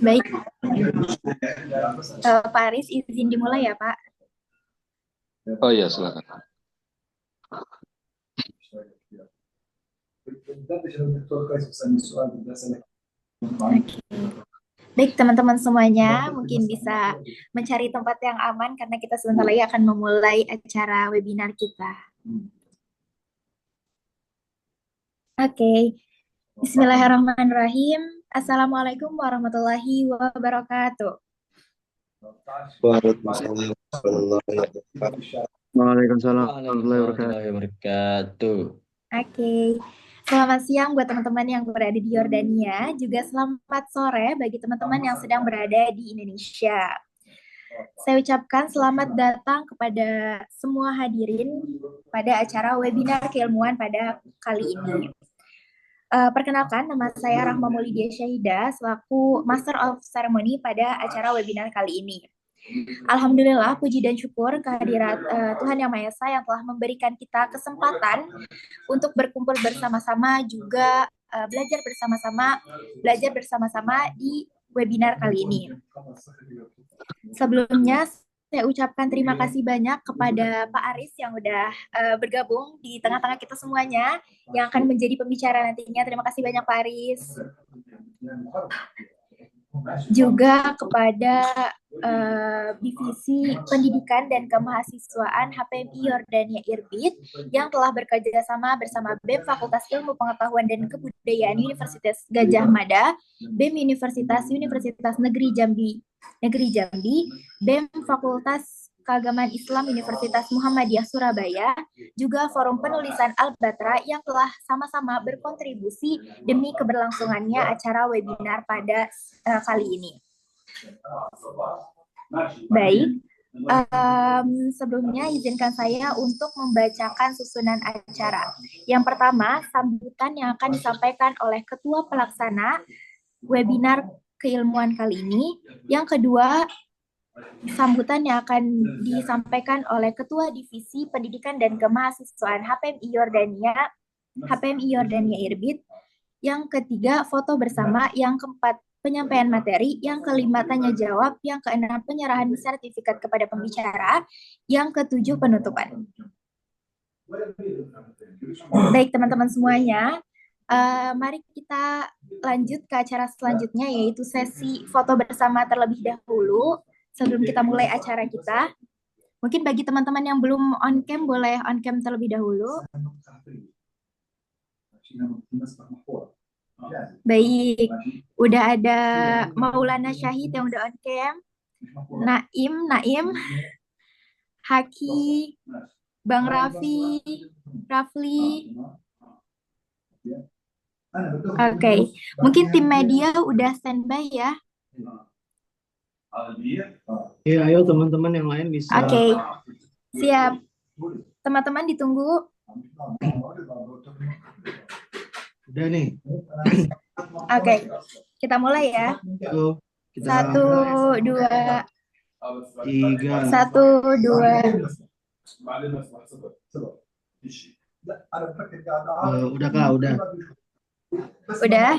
Baik, Pak Aris izin dimulai ya, Pak. Oh iya, silakan. Baik, teman-teman semuanya, mungkin bisa mencari tempat yang aman karena kita sebentar lagi akan memulai acara webinar kita. Oke, Bismillahirrahmanirrahim. Assalamualaikum warahmatullahi wabarakatuh. Waalaikumsalam warahmatullahi wabarakatuh. Waalaikumsalam warahmatullahi wabarakatuh. Warahmatullahi wabarakatuh. Oke, selamat siang buat teman-teman yang berada di Yordania, juga selamat sore bagi teman-teman yang sedang berada di Indonesia. Saya ucapkan selamat datang kepada semua hadirin pada acara webinar keilmuan pada kali ini. Perkenalkan, nama saya Rahma Maulidia Syahida selaku Master of Ceremony pada acara webinar kali ini. Alhamdulillah, puji dan syukur kehadirat Tuhan Yang Maha Esa yang telah memberikan kita kesempatan untuk berkumpul bersama-sama, juga belajar bersama-sama di webinar kali ini. Sebelumnya, saya ucapkan terima kasih banyak kepada Pak Aris yang udah bergabung di tengah-tengah kita semuanya, yang akan menjadi pembicara nantinya. Terima kasih banyak Pak Aris. Juga kepada Divisi Pendidikan dan Kemahasiswaan HPMI Yordania Irbit yang telah bekerja sama bersama BEM Fakultas Ilmu Pengetahuan dan Kebudayaan Universitas Gadjah Mada, BEM Universitas Negeri Jambi, BEM Fakultas Keagamaan Islam Universitas Muhammadiyah Surabaya, juga Forum Penulisan Al-Batra yang telah sama-sama berkontribusi demi keberlangsungannya acara webinar pada kali ini. Baik, sebelumnya izinkan saya untuk membacakan susunan acara. Yang pertama, sambutan yang akan disampaikan oleh Ketua Pelaksana webinar keilmuan kali ini. Yang kedua, sambutan yang akan disampaikan oleh Ketua Divisi Pendidikan dan Kemahasiswaan HPMI Yordania Irbit. Yang ketiga, foto bersama. Yang keempat, penyampaian materi. Yang kelima, tanya jawab. Yang keenam, penyerahan sertifikat kepada pembicara. Yang ketujuh, penutupan. Baik, teman-teman semuanya, mari kita lanjut ke acara selanjutnya, yaitu sesi foto bersama terlebih dahulu. Sebelum kita mulai acara kita, mungkin bagi teman-teman yang belum on cam, boleh on cam terlebih dahulu. Baik, udah ada Maulana Syahid yang udah on cam, Naim, Haki, Bang Rafli. Oke, mungkin tim media udah standby ya. Ya, ayo teman-teman yang lain bisa. Oke, siap. Teman-teman ditunggu. Udah nih. Oke, kita mulai ya. Yuk, kita 1, 2, 3. 1, 2. Udah Kak, udah. Udah?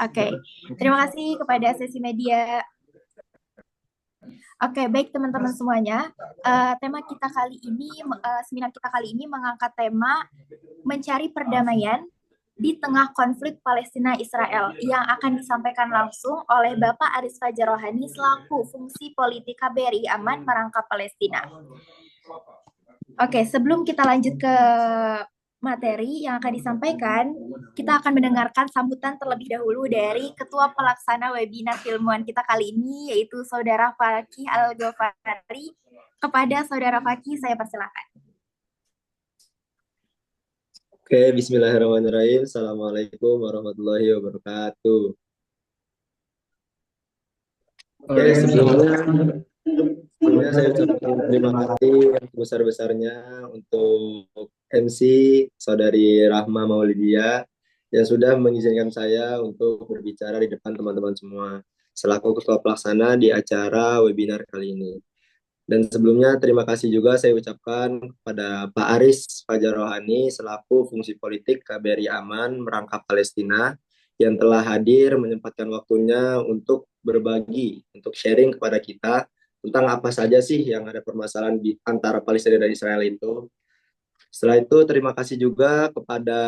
Oke. Terima kasih kepada sesi media. Oke, baik teman-teman semuanya. Tema kita kali ini, seminar kita kali ini mengangkat tema mencari perdamaian di tengah konflik Palestina-Israel yang akan disampaikan langsung oleh Bapak Aris Fajar Rohani selaku fungsi politik KBRI Aman Merangkap Palestina. Oke, sebelum kita lanjut ke materi yang akan disampaikan, kita akan mendengarkan sambutan terlebih dahulu dari Ketua Pelaksana webinar keilmuan kita kali ini, yaitu Saudara Fakih Al-Ghafari. Kepada Saudara Fakih, saya persilakan. Oke, bismillahirrahmanirrahim. Assalamualaikum warahmatullahi wabarakatuh. Oke, sebelumnya saya ucapkan terima kasih yang sebesar-besarnya untuk MC Saudari Rahma Maulidia yang sudah mengizinkan saya untuk berbicara di depan teman-teman semua selaku Ketua Pelaksana di acara webinar kali ini. Dan sebelumnya terima kasih juga saya ucapkan kepada Pak Aris Fajar Rohani selaku fungsi politik KBRI Aman Merangkap Palestina yang telah hadir menyempatkan waktunya untuk berbagi, untuk sharing kepada kita tentang apa saja sih yang ada permasalahan di antara Palestina dan Israel itu. Setelah itu, terima kasih juga kepada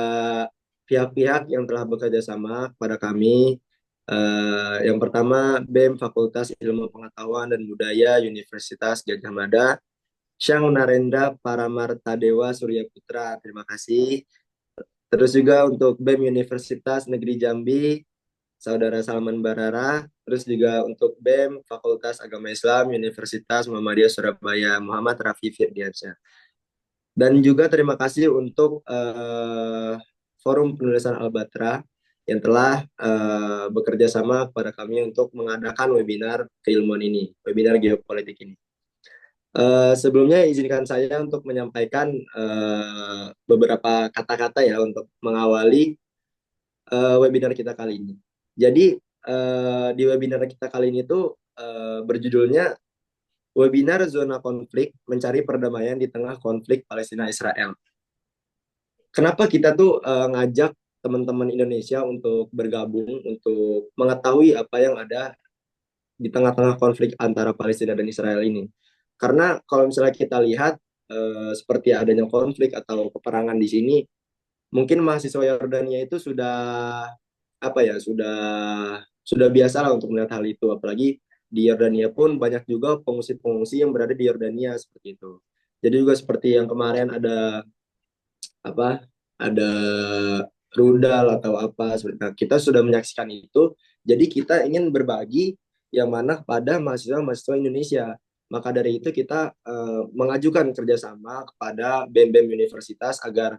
pihak-pihak yang telah bekerja sama kepada kami. Yang pertama, BEM Fakultas Ilmu Pengetahuan dan Budaya Universitas Gadjah Mada, Syang Narendra Paramarta Dewa Surya Putra, terima kasih. Terus juga untuk BEM Universitas Negeri Jambi, Saudara Salman Barara. Terus juga untuk BEM Fakultas Agama Islam Universitas Muhammadiyah Surabaya, Muhammad Rafi Firdiansyah. Dan juga terima kasih untuk Forum Penulisan Al-Batra yang telah bekerja sama kepada kami untuk mengadakan webinar keilmuan ini, webinar geopolitik ini. Sebelumnya izinkan saya untuk menyampaikan beberapa kata-kata ya untuk mengawali webinar kita kali ini. Jadi di webinar kita kali ini tuh berjudulnya Webinar Zona Konflik Mencari Perdamaian di Tengah Konflik Palestina-Israel. Kenapa kita tuh ngajak teman-teman Indonesia untuk bergabung, untuk mengetahui apa yang ada di tengah-tengah konflik antara Palestina dan Israel ini? Karena kalau misalnya kita lihat seperti adanya konflik atau peperangan di sini, mungkin mahasiswa Yordania itu sudah apa ya, sudah biasa lah untuk melihat hal itu. Apalagi di Yordania pun banyak juga pengungsi-pengungsi yang berada di Yordania seperti itu. Jadi juga seperti yang kemarin ada apa, ada rudal atau apa. Nah, kita sudah menyaksikan itu. Jadi kita ingin berbagi yang mana pada mahasiswa-mahasiswa Indonesia. Maka dari itu kita mengajukan kerjasama kepada BEM-BEM universitas agar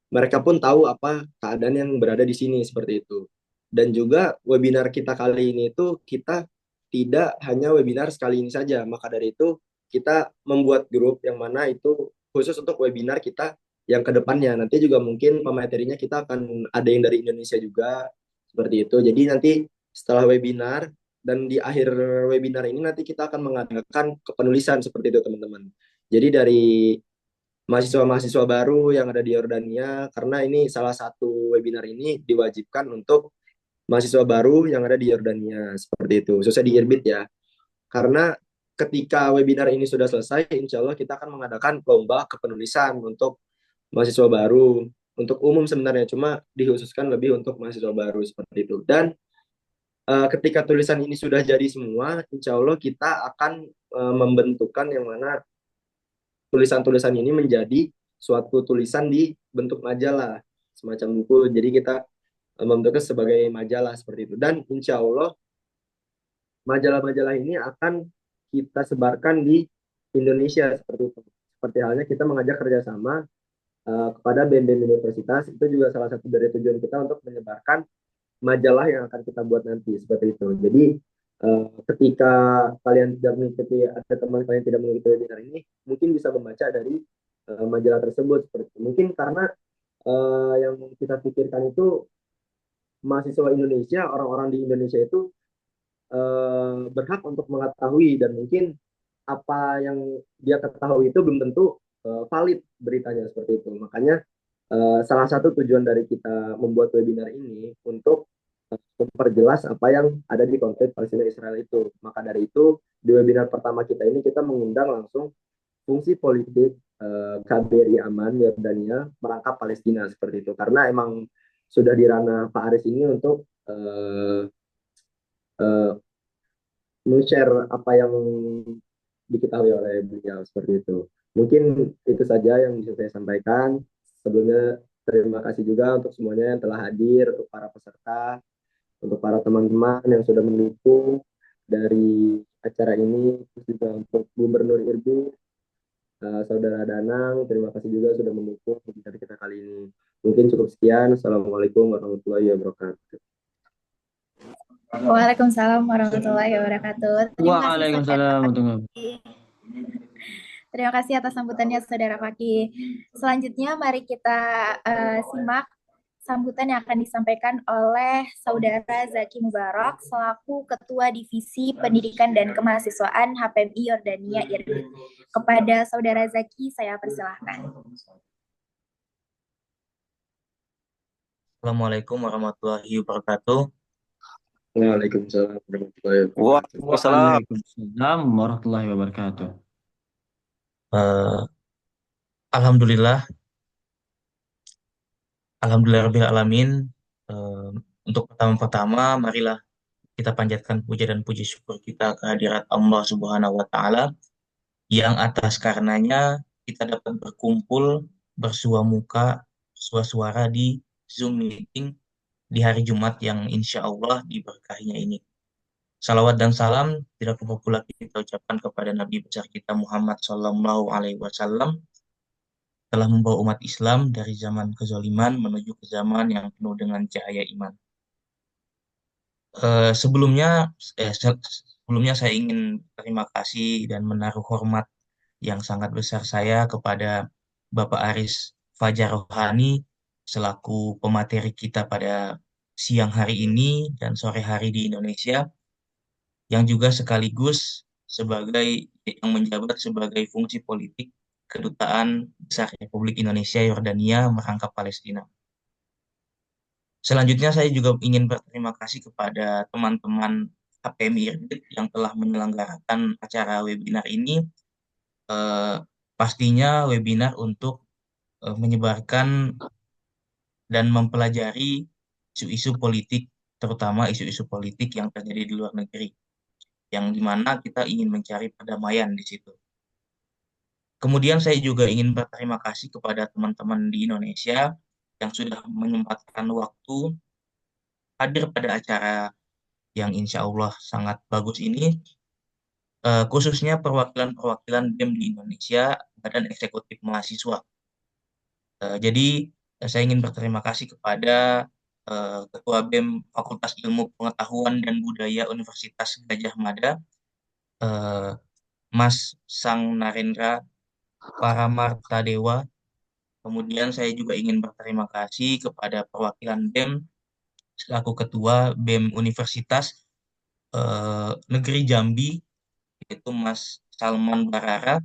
mereka pun tahu apa keadaan yang berada di sini seperti itu. Dan juga webinar kita kali ini itu kita tidak hanya webinar sekali ini saja. Maka dari itu kita membuat grup yang mana itu khusus untuk webinar kita yang kedepannya. Nanti juga mungkin pematerinya kita akan ada yang dari Indonesia juga seperti itu. Jadi nanti setelah webinar dan di akhir webinar ini nanti kita akan mengadakan kepenulisan seperti itu teman-teman. Jadi dari mahasiswa-mahasiswa baru yang ada di Yordania, karena ini salah satu webinar ini diwajibkan untuk mahasiswa baru yang ada di Yordania, seperti itu, khususnya di Irbit ya. Karena ketika webinar ini sudah selesai, insya Allah kita akan mengadakan lomba kepenulisan untuk mahasiswa baru, untuk umum sebenarnya, cuma dikhususkan lebih untuk mahasiswa baru, seperti itu. Dan ketika tulisan ini sudah jadi semua, insya Allah kita akan membentukkan yang mana tulisan-tulisan ini menjadi suatu tulisan di bentuk majalah, semacam buku. Jadi kita membentuknya sebagai majalah seperti itu. Dan insya Allah majalah-majalah ini akan kita sebarkan di Indonesia seperti itu. Seperti halnya kita mengajak kerjasama kepada BEM-BEM universitas, itu juga salah satu dari tujuan kita untuk menyebarkan majalah yang akan kita buat nanti seperti itu. Jadi ketika kalian tidak mengikuti, ada teman kalian tidak mengikuti webinar ini, mungkin bisa membaca dari majalah tersebut. Seperti itu. Mungkin karena yang kita pikirkan itu mahasiswa Indonesia, orang-orang di Indonesia itu berhak untuk mengetahui, dan mungkin apa yang dia ketahui itu belum tentu valid beritanya seperti itu. Makanya salah satu tujuan dari kita membuat webinar ini untuk memperjelas apa yang ada di konflik Palestina Israel itu. Maka dari itu di webinar pertama kita ini kita mengundang langsung fungsi politik KBRI Aman Yordania merangkap Palestina seperti itu. Karena emang sudah di ranah Pak Aris ini untuk men-share apa yang diketahui oleh beliau seperti itu. Mungkin itu saja yang bisa saya sampaikan. Sebelumnya terima kasih juga untuk semuanya yang telah hadir, untuk para peserta, untuk para teman-teman yang sudah mendukung dari acara ini, terus juga untuk Gubernur Irbi, Saudara Danang, terima kasih juga sudah mendukung dari kita kali ini. Mungkin cukup sekian. Assalamualaikum warahmatullahi wabarakatuh. Waalaikumsalam warahmatullahi wabarakatuh. Waalaikumsalam. Terima kasih atas sambutannya Saudara Fakih. Selanjutnya mari kita simak sambutan yang akan disampaikan oleh Saudara Zaki Mubarak selaku Ketua Divisi Pendidikan dan Kemahasiswaan HPMI Yordania Irbit. Kepada Saudara Zaki saya persilahkan. Assalamualaikum warahmatullahi wabarakatuh. Waalaikumsalam warahmatullahi wabarakatuh. Waalaikumsalam. Waalaikumsalam warahmatullahi wabarakatuh. Eh, Alhamdulillah, Alhamdulillah alamin. Eh, untuk pertama-tama, marilah kita panjatkan puja dan puji syukur kita kehadirat Allah Subhanahu wa Ta'ala, yang atas karenanya kita dapat berkumpul bersua muka, bersua suara di Zoom meeting di hari Jumat yang insya Allah diberkahinya ini. Salawat dan salam tidak lupa pula kita ucapkan kepada Nabi besar kita Muhammad Sallallahu Alaihi Wasallam, telah membawa umat Islam dari zaman kezaliman menuju ke zaman yang penuh dengan cahaya iman. Eh, sebelumnya, sebelumnya saya ingin terima kasih dan menaruh hormat yang sangat besar saya kepada Bapak Aris Fajar Rohani selaku pemateri kita pada siang hari ini dan sore hari di Indonesia, yang juga sekaligus sebagai yang menjabat sebagai fungsi politik Kedutaan Besar Republik Indonesia Yordania merangkap Palestina. Selanjutnya saya juga ingin berterima kasih kepada teman-teman HPMI Irbit yang telah menyelenggarakan acara webinar ini. Eh, Pastinya webinar untuk menyebarkan dan mempelajari isu-isu politik, terutama isu-isu politik yang terjadi di luar negeri, yang dimana kita ingin mencari perdamaian di situ. Kemudian saya juga ingin berterima kasih kepada teman-teman di Indonesia yang sudah menyempatkan waktu hadir pada acara yang insya Allah sangat bagus ini, khususnya perwakilan-perwakilan BEM di Indonesia, Badan Eksekutif Mahasiswa. Jadi saya ingin berterima kasih kepada Ketua BEM Fakultas Ilmu Pengetahuan dan Budaya Universitas Gajah Mada, Mas Sang Narendra Paramarta Dewa. Kemudian saya juga ingin berterima kasih kepada perwakilan BEM selaku Ketua BEM Universitas Negeri Jambi, yaitu Mas Salman Barara.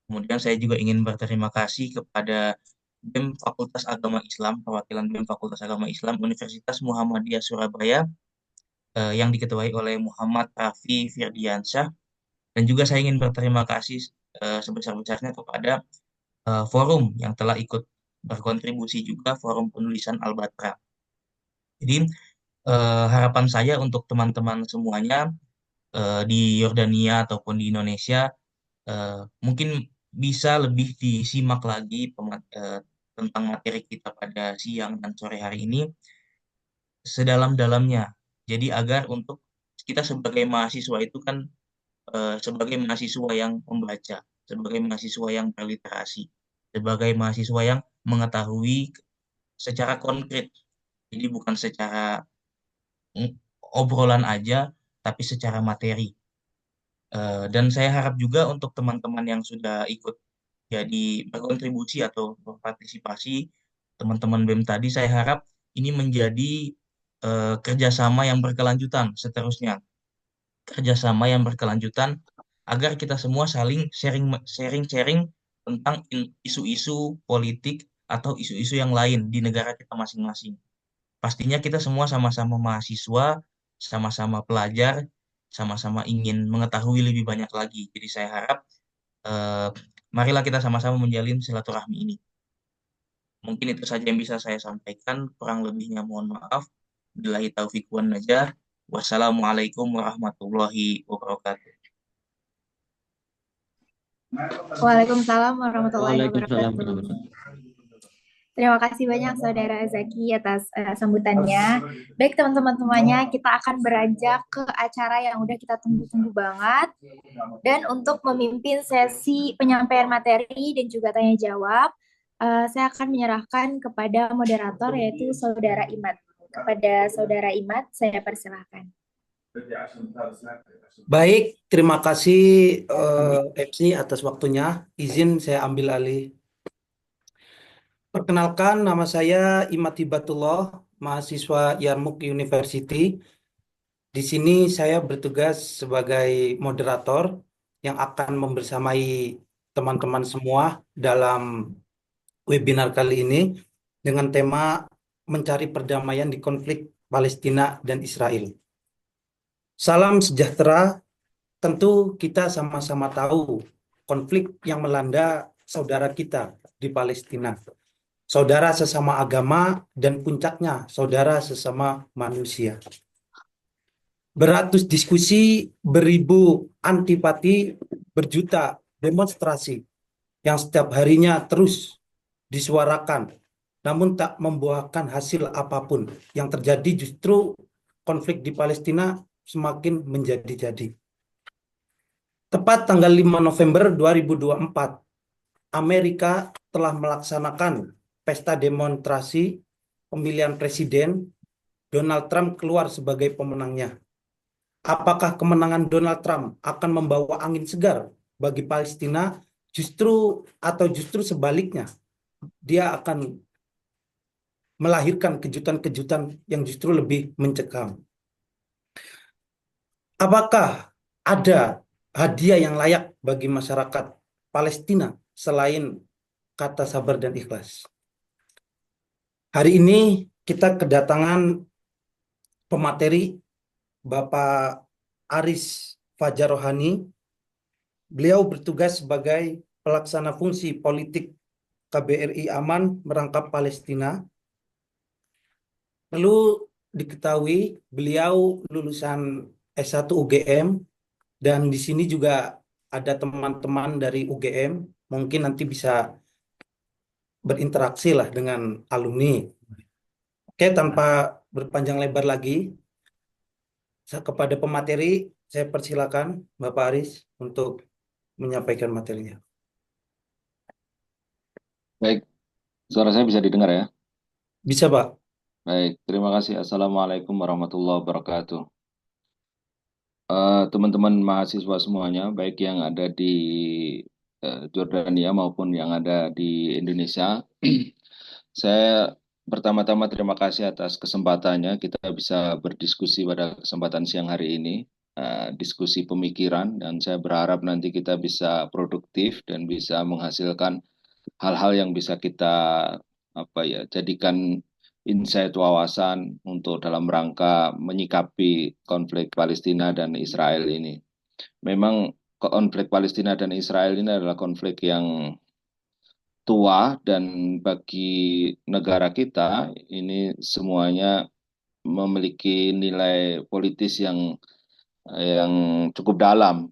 Kemudian saya juga ingin berterima kasih kepada BEM Fakultas Agama Islam, perwakilan BEM Fakultas Agama Islam Universitas Muhammadiyah Surabaya, yang diketuai oleh Muhammad Rafi Firdiansyah. Dan juga saya ingin berterima kasih sebesar-besarnya kepada forum yang telah ikut berkontribusi juga, forum penulisan Al-Batra. Jadi harapan saya untuk teman-teman semuanya di Yordania ataupun di Indonesia, mungkin bisa lebih disimak lagi tentang materi kita pada siang dan sore hari ini sedalam-dalamnya. Jadi agar untuk kita sebagai mahasiswa itu kan sebagai mahasiswa yang membaca, sebagai mahasiswa yang berliterasi, sebagai mahasiswa yang mengetahui secara konkret. Jadi bukan secara obrolan aja, tapi secara materi. Dan saya harap juga untuk teman-teman yang sudah ikut jadi berkontribusi atau berpartisipasi, teman-teman BEM tadi, saya harap ini menjadi kerjasama yang berkelanjutan seterusnya. Kerjasama yang berkelanjutan agar kita semua saling sharing tentang isu-isu politik atau isu-isu yang lain di negara kita masing-masing. Pastinya kita semua sama-sama mahasiswa, sama-sama pelajar, sama-sama ingin mengetahui lebih banyak lagi. Jadi saya harap marilah kita sama-sama menjalin silaturahmi ini. Mungkin itu saja yang bisa saya sampaikan. Kurang lebihnya mohon maaf. Billahi taufiq wan najah. Wassalamualaikum warahmatullahi wabarakatuh. Waalaikumsalam warahmatullahi Waalaikumsalam wabarakatuh. warahmatullahi. Terima kasih banyak Saudara Zaki atas sambutannya. Baik teman-teman semuanya, kita akan beranjak ke acara yang udah kita tunggu-tunggu banget. Dan untuk memimpin sesi penyampaian materi dan juga tanya jawab, saya akan menyerahkan kepada moderator yaitu Saudara Imad. Kepada Saudara Imad, saya persilahkan. Baik, terima kasih MC atas waktunya. Izin saya ambil alih. Perkenalkan, nama saya Imad Hibatullah, mahasiswa Yarmouk University. Di sini saya bertugas sebagai moderator yang akan membersamai teman-teman semua dalam webinar kali ini dengan tema mencari perdamaian di konflik Palestina dan Israel. Salam sejahtera. Tentu kita sama-sama tahu konflik yang melanda saudara kita di Palestina. Saudara sesama agama dan puncaknya saudara sesama manusia. Beratus diskusi, beribu antipati, berjuta demonstrasi yang setiap harinya terus disuarakan, namun tak membuahkan hasil apapun. Yang terjadi justru konflik di Palestina semakin menjadi-jadi. Tepat tanggal 5 November 2024, Amerika telah melaksanakan pesta demonstrasi pemilihan presiden. Donald Trump keluar sebagai pemenangnya. Apakah kemenangan Donald Trump akan membawa angin segar bagi Palestina? Justru sebaliknya, dia akan melahirkan kejutan-kejutan yang justru lebih mencekam. Apakah ada hadiah yang layak bagi masyarakat Palestina selain kata sabar dan ikhlas? Hari ini kita kedatangan pemateri Bapak Aris Fajar Rohani. Beliau bertugas sebagai pelaksana fungsi politik KBRI Aman Merangkap Palestina. Perlu diketahui beliau lulusan S1 UGM, dan di sini juga ada teman-teman dari UGM, mungkin nanti bisa berinteraksi lah dengan alumni. Oke, tanpa berpanjang lebar lagi, kepada pemateri saya persilakan Bapak Aris untuk menyampaikan materinya. Baik, suara saya bisa didengar ya? Bisa, Pak? Baik, terima kasih. Assalamualaikum warahmatullahi wabarakatuh. Teman-teman mahasiswa semuanya, baik yang ada di Jordania maupun yang ada di Indonesia. Saya pertama-tama terima kasih atas kesempatannya kita bisa berdiskusi pada kesempatan siang hari ini, diskusi pemikiran, dan saya berharap nanti kita bisa produktif dan bisa menghasilkan hal-hal yang bisa kita jadikan insight wawasan untuk dalam rangka menyikapi konflik Palestina dan Israel ini. Memang konflik Palestina dan Israel ini adalah konflik yang tua, dan bagi negara kita ini semuanya memiliki nilai politis yang cukup dalam.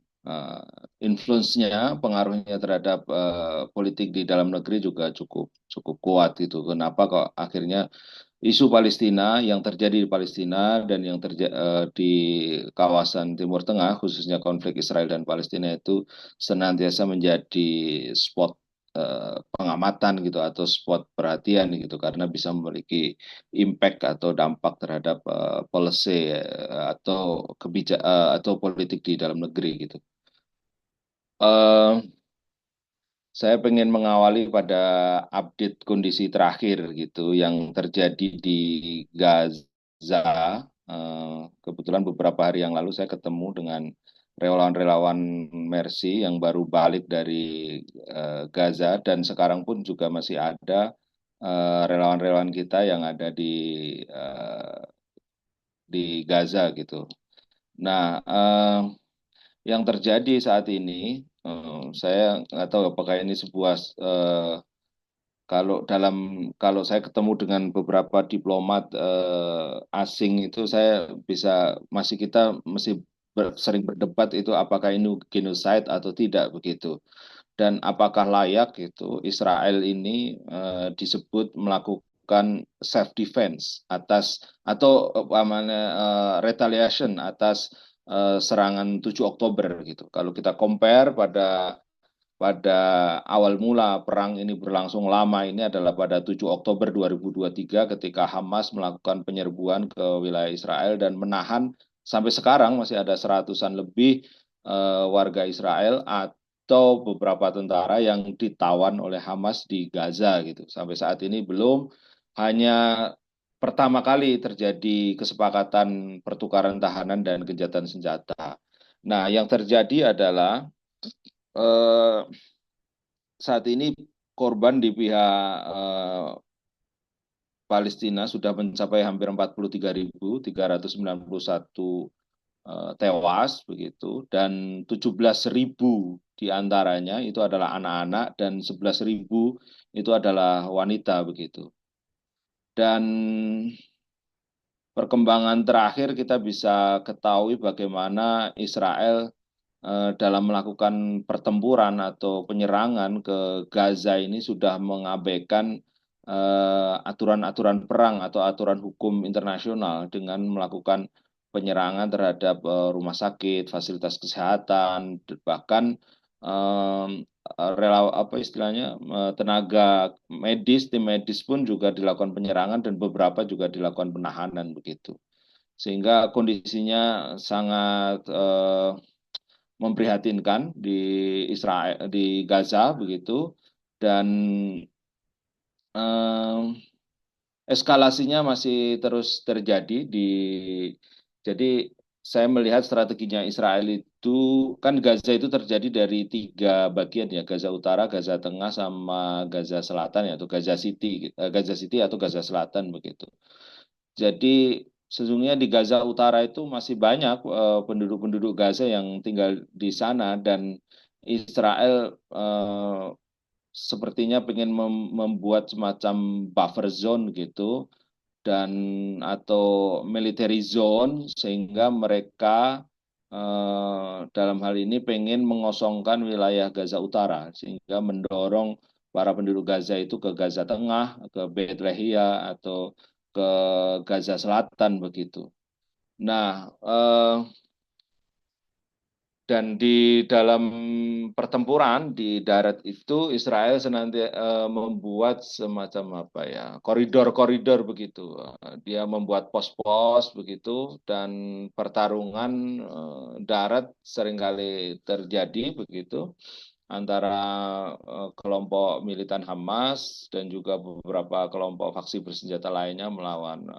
Influence-nya, pengaruhnya terhadap politik di dalam negeri juga cukup kuat gitu. Kenapa kok akhirnya isu Palestina yang terjadi di Palestina dan yang terjadi di kawasan Timur Tengah, khususnya konflik Israel dan Palestina itu senantiasa menjadi spot pengamatan gitu atau spot perhatian gitu, karena bisa memiliki impact atau dampak terhadap policy atau atau politik di dalam negeri gitu. Saya pengen mengawali pada update kondisi terakhir gitu yang terjadi di Gaza. Kebetulan beberapa hari yang lalu saya ketemu dengan relawan-relawan Mercy yang baru balik dari Gaza, dan sekarang pun juga masih ada relawan-relawan kita yang ada di Gaza gitu. Nah, yang terjadi saat ini, saya nggak tahu apakah ini sebuah kalau saya ketemu dengan beberapa diplomat asing itu, saya kita masih sering berdebat itu apakah ini genocide atau tidak begitu, dan apakah layak itu Israel ini disebut melakukan self defense atas atau retaliation atas serangan 7 Oktober gitu. Kalau kita compare pada awal mula perang ini berlangsung lama ini adalah pada 7 Oktober 2023 ketika Hamas melakukan penyerbuan ke wilayah Israel dan menahan sampai sekarang masih ada seratusan lebih warga Israel atau beberapa tentara yang ditawan oleh Hamas di Gaza gitu. Sampai saat ini belum, hanya pertama kali terjadi kesepakatan pertukaran tahanan dan gencatan senjata. Nah, yang terjadi adalah saat ini korban di pihak Palestina sudah mencapai hampir 43.391 tewas begitu, dan 17.000 diantaranya itu adalah anak-anak dan 11.000 itu adalah wanita begitu. Dan perkembangan terakhir kita bisa ketahui bagaimana Israel dalam melakukan pertempuran atau penyerangan ke Gaza ini sudah mengabaikan aturan-aturan perang atau aturan hukum internasional dengan melakukan penyerangan terhadap rumah sakit, fasilitas kesehatan, bahkan apa istilahnya tenaga medis, tim medis pun juga dilakukan penyerangan dan beberapa juga dilakukan penahanan begitu. Sehingga kondisinya sangat memprihatinkan di Israel, di Gaza begitu, dan eskalasinya masih terus terjadi jadi saya melihat strateginya Israel itu kan Gaza itu terjadi dari 3 bagian ya, Gaza Utara, Gaza Tengah, sama Gaza Selatan ya, atau Gaza City atau Gaza Selatan begitu. Jadi sesungguhnya di Gaza Utara itu masih banyak penduduk-penduduk Gaza yang tinggal di sana, dan Israel sepertinya ingin membuat semacam buffer zone gitu, dan atau military zone, sehingga mereka dalam hal ini pengen mengosongkan wilayah Gaza Utara, sehingga mendorong para penduduk Gaza itu ke Gaza Tengah, ke Beit Lahia, atau ke Gaza Selatan begitu. Nah, dan di dalam pertempuran di darat itu Israel senantiasa membuat semacam apa ya, koridor-koridor begitu. Dia membuat pos-pos begitu, dan pertarungan darat seringkali terjadi begitu antara kelompok militan Hamas dan juga beberapa kelompok faksi bersenjata lainnya melawan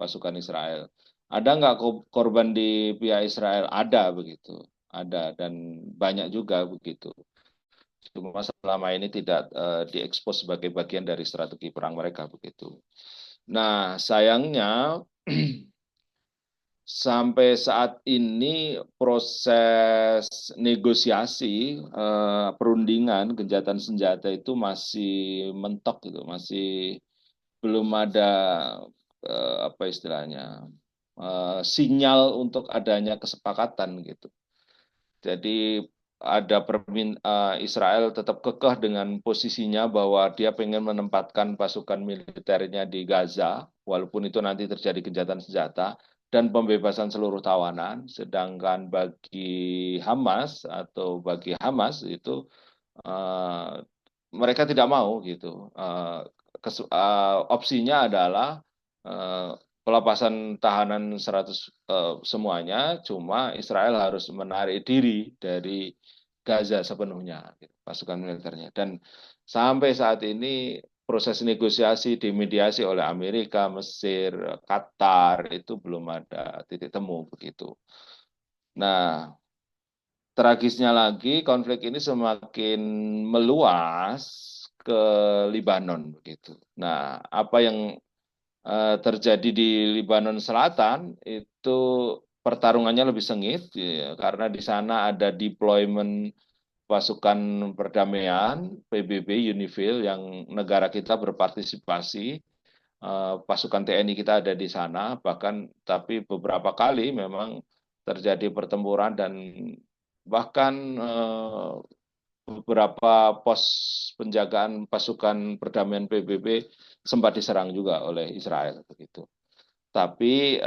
pasukan Israel. Ada nggak korban di pihak Israel? Ada begitu. Ada, dan banyak juga begitu. Cuma selama ini tidak diekspos sebagai bagian dari strategi perang mereka begitu. Nah, sayangnya sampai saat ini proses negosiasi perundingan gencatan senjata itu masih mentok gitu, masih belum ada apa istilahnya sinyal untuk adanya kesepakatan gitu. Jadi ada Israel tetap kekeh dengan posisinya bahwa dia pengen menempatkan pasukan militernya di Gaza, walaupun itu nanti terjadi gencatan senjata dan pembebasan seluruh tawanan. Sedangkan bagi Hamas itu mereka tidak mau gitu. Opsinya adalah pelepasan tahanan 100 semuanya, cuma Israel harus menarik diri dari Gaza sepenuhnya, gitu, pasukan militernya. Dan sampai saat ini proses negosiasi dimediasi oleh Amerika, Mesir, Qatar itu belum ada titik temu begitu. Nah, tragisnya lagi konflik ini semakin meluas ke Libanon begitu. Nah, apa yang terjadi di Lebanon Selatan itu pertarungannya lebih sengit ya, karena di sana ada deployment pasukan perdamaian PBB UNIFIL yang negara kita berpartisipasi, pasukan TNI kita ada di sana, bahkan tapi beberapa kali memang terjadi pertempuran, dan bahkan beberapa pos penjagaan pasukan perdamaian PBB sempat diserang juga oleh Israel begitu. Tapi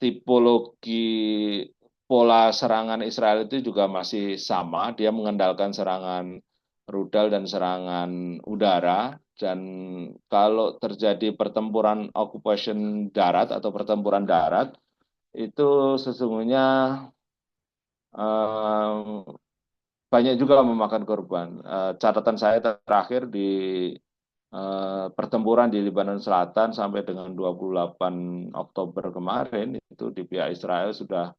tipologi pola serangan Israel itu juga masih sama, dia mengandalkan serangan rudal dan serangan udara, dan kalau terjadi pertempuran occupation darat atau pertempuran darat itu sesungguhnya banyak juga memakan korban. Catatan saya terakhir di pertempuran di Lebanon Selatan sampai dengan 28 Oktober kemarin itu di pihak Israel sudah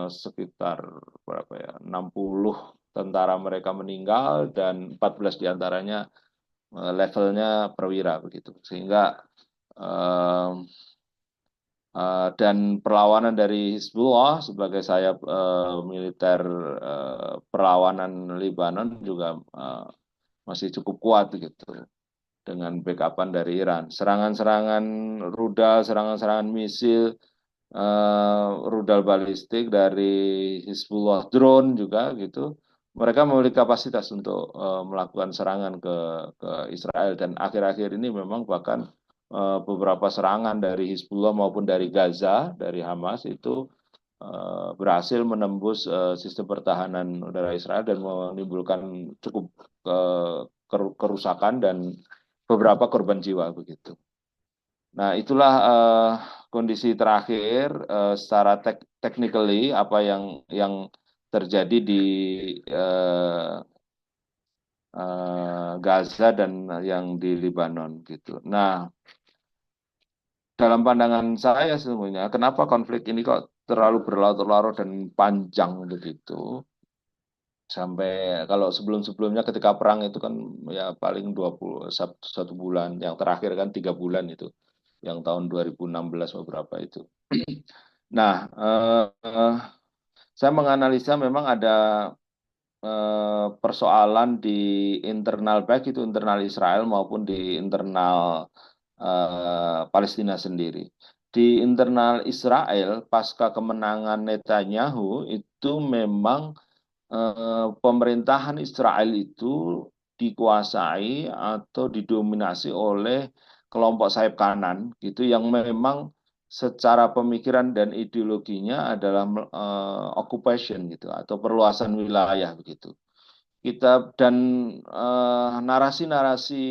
sekitar berapa ya, 60 tentara mereka meninggal dan 14 diantaranya levelnya perwira begitu. Sehingga Eh, dan perlawanan dari Hizbullah sebagai sayap militer perlawanan Lebanon juga masih cukup kuat gitu dengan backupan dari Iran. Serangan-serangan rudal, serangan-serangan misil, rudal balistik dari Hizbullah, drone juga gitu. Mereka memiliki kapasitas untuk melakukan serangan ke Israel dan akhir-akhir ini memang bahkan beberapa serangan dari Hizbullah maupun dari Gaza, dari Hamas itu berhasil menembus sistem pertahanan udara Israel dan menimbulkan cukup kerusakan dan beberapa korban jiwa begitu. Nah, itulah kondisi terakhir secara technically apa yang terjadi di Gaza dan yang di Lebanon gitu. Nah, dalam pandangan saya sesungguhnya, kenapa konflik ini kok terlalu berlarut-larut dan panjang begitu? Sampai kalau sebelum-sebelumnya ketika perang itu kan ya paling 21 bulan, yang terakhir kan 3 bulan itu, yang tahun 2016 beberapa itu. Nah, saya menganalisa memang ada persoalan di internal, baik itu internal Israel maupun di internal Palestina sendiri. Di internal Israel, pasca kemenangan Netanyahu, itu memang pemerintahan Israel itu dikuasai atau didominasi oleh kelompok sayap kanan gitu yang memang secara pemikiran dan ideologinya adalah occupation gitu atau perluasan wilayah begitu. Kita dan narasi-narasi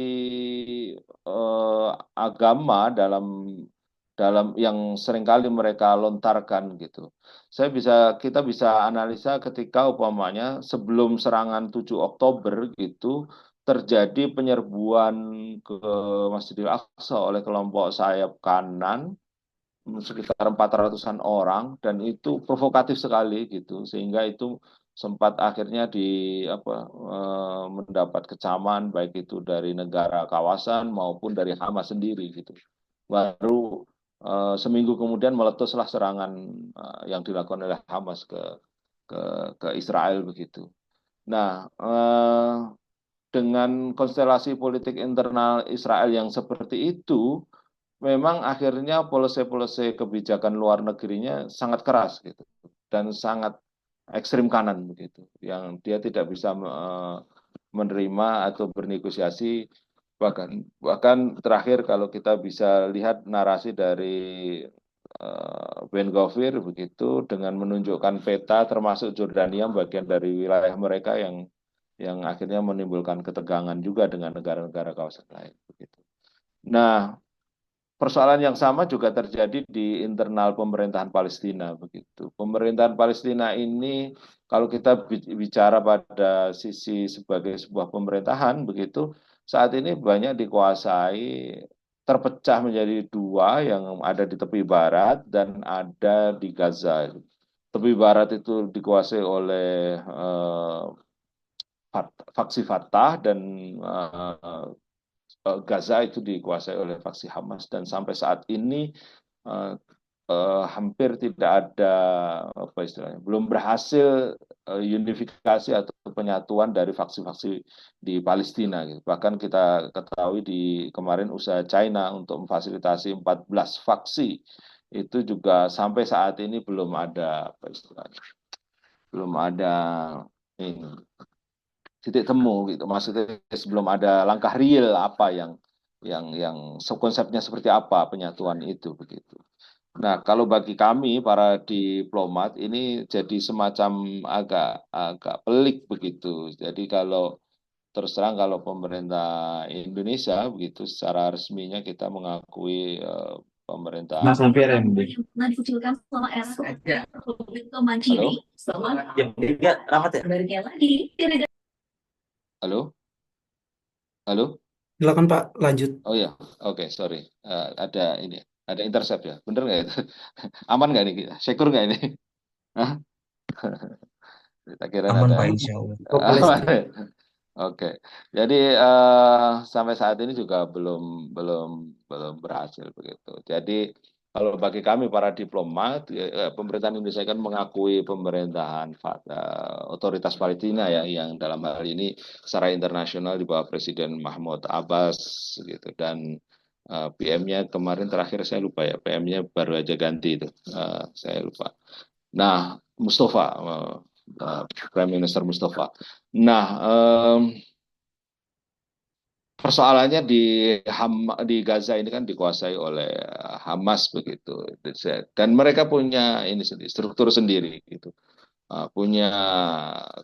agama dalam yang seringkali mereka lontarkan gitu. Kita bisa analisa ketika umpamanya sebelum serangan 7 Oktober gitu terjadi penyerbuan ke Masjidil Aqsa oleh kelompok sayap kanan sekitar 400-an orang dan itu provokatif sekali gitu sehingga itu sempat akhirnya mendapat kecaman baik itu dari negara kawasan maupun dari Hamas sendiri gitu. Baru seminggu kemudian meletuslah serangan yang dilakukan oleh Hamas ke Israel begitu. Nah, dengan konstelasi politik internal Israel yang seperti itu, memang akhirnya polisi-polisi kebijakan luar negerinya sangat keras gitu dan sangat ekstrim kanan begitu, yang dia tidak bisa menerima atau bernegosiasi bahkan terakhir kalau kita bisa lihat narasi dari Ben Gvir begitu dengan menunjukkan peta termasuk Jordania bagian dari wilayah mereka yang akhirnya menimbulkan ketegangan juga dengan negara-negara kawasan lain begitu. Nah, persoalan yang sama juga terjadi di internal pemerintahan Palestina begitu. Pemerintahan Palestina ini kalau kita bicara pada sisi sebagai sebuah pemerintahan begitu, saat ini banyak dikuasai terpecah menjadi dua yang ada di tepi barat dan ada di Gaza. Tepi barat itu dikuasai oleh faksi Fatah dan Gaza itu dikuasai oleh faksi Hamas dan sampai saat ini hampir tidak ada apa istilahnya belum berhasil unifikasi atau penyatuan dari faksi-faksi di Palestina gitu. Bahkan kita ketahui di kemarin usaha China untuk memfasilitasi 14 faksi itu juga sampai saat ini belum ada apa istilahnya belum ada ini titik temu gitu. Maksudnya sebelum ada langkah real apa yang konsepnya seperti apa penyatuan itu begitu. Nah, kalau bagi kami para diplomat ini jadi semacam agak agak pelik begitu. Jadi kalau terus terang kalau pemerintah Indonesia begitu secara resminya kita mengakui pemerintah. Mas hampir MD. Dikucilkan selama era Republik Halo, Mandiri selama Yang ketiga, ramat ya? kabarnya lagi halo, halo. Silakan Pak, lanjut. Oh ya, oke, sorry. Ada intercept ya, bener nggak itu? Aman nggak nih kita? Secure nggak ini? Hah? Kita kira Aman ada. Pak, insya Allah. Aman ya? Oke, jadi sampai saat ini juga belum berhasil begitu. Jadi kalau bagi kami para diplomat, pemerintahan Indonesia kan mengakui pemerintahan otoritas Palestina ya, yang dalam hal ini secara internasional di bawah Presiden Mahmud Abbas gitu. Dan PM-nya kemarin terakhir saya lupa ya, PM-nya baru aja ganti itu, saya lupa. Nah, Mustafa, Prime Minister Mustafa. Nah, persoalannya di Gaza ini kan dikuasai oleh Hamas begitu, dan mereka punya ini sendiri, struktur sendiri gitu. Punya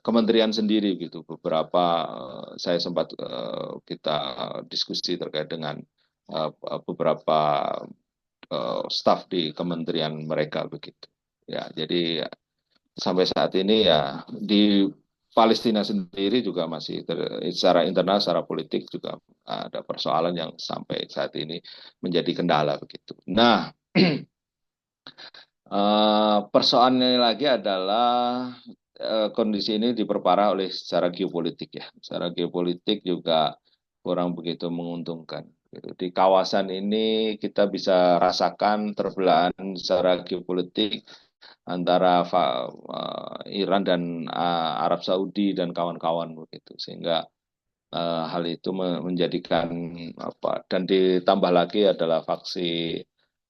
kementerian sendiri gitu. Beberapa saya sempat kita diskusi terkait dengan beberapa staf di kementerian mereka begitu. Ya, jadi sampai saat ini ya di Palestina sendiri juga masih secara internal, secara politik juga ada persoalan yang sampai saat ini menjadi kendala begitu. Nah, persoalannya lagi adalah kondisi ini diperparah oleh secara geopolitik ya. Secara geopolitik juga kurang begitu menguntungkan. Gitu. Di kawasan ini kita bisa rasakan terbelahan secara geopolitik antara Iran dan Arab Saudi dan kawan-kawan begitu, sehingga hal itu menjadikan apa, dan ditambah lagi adalah faksi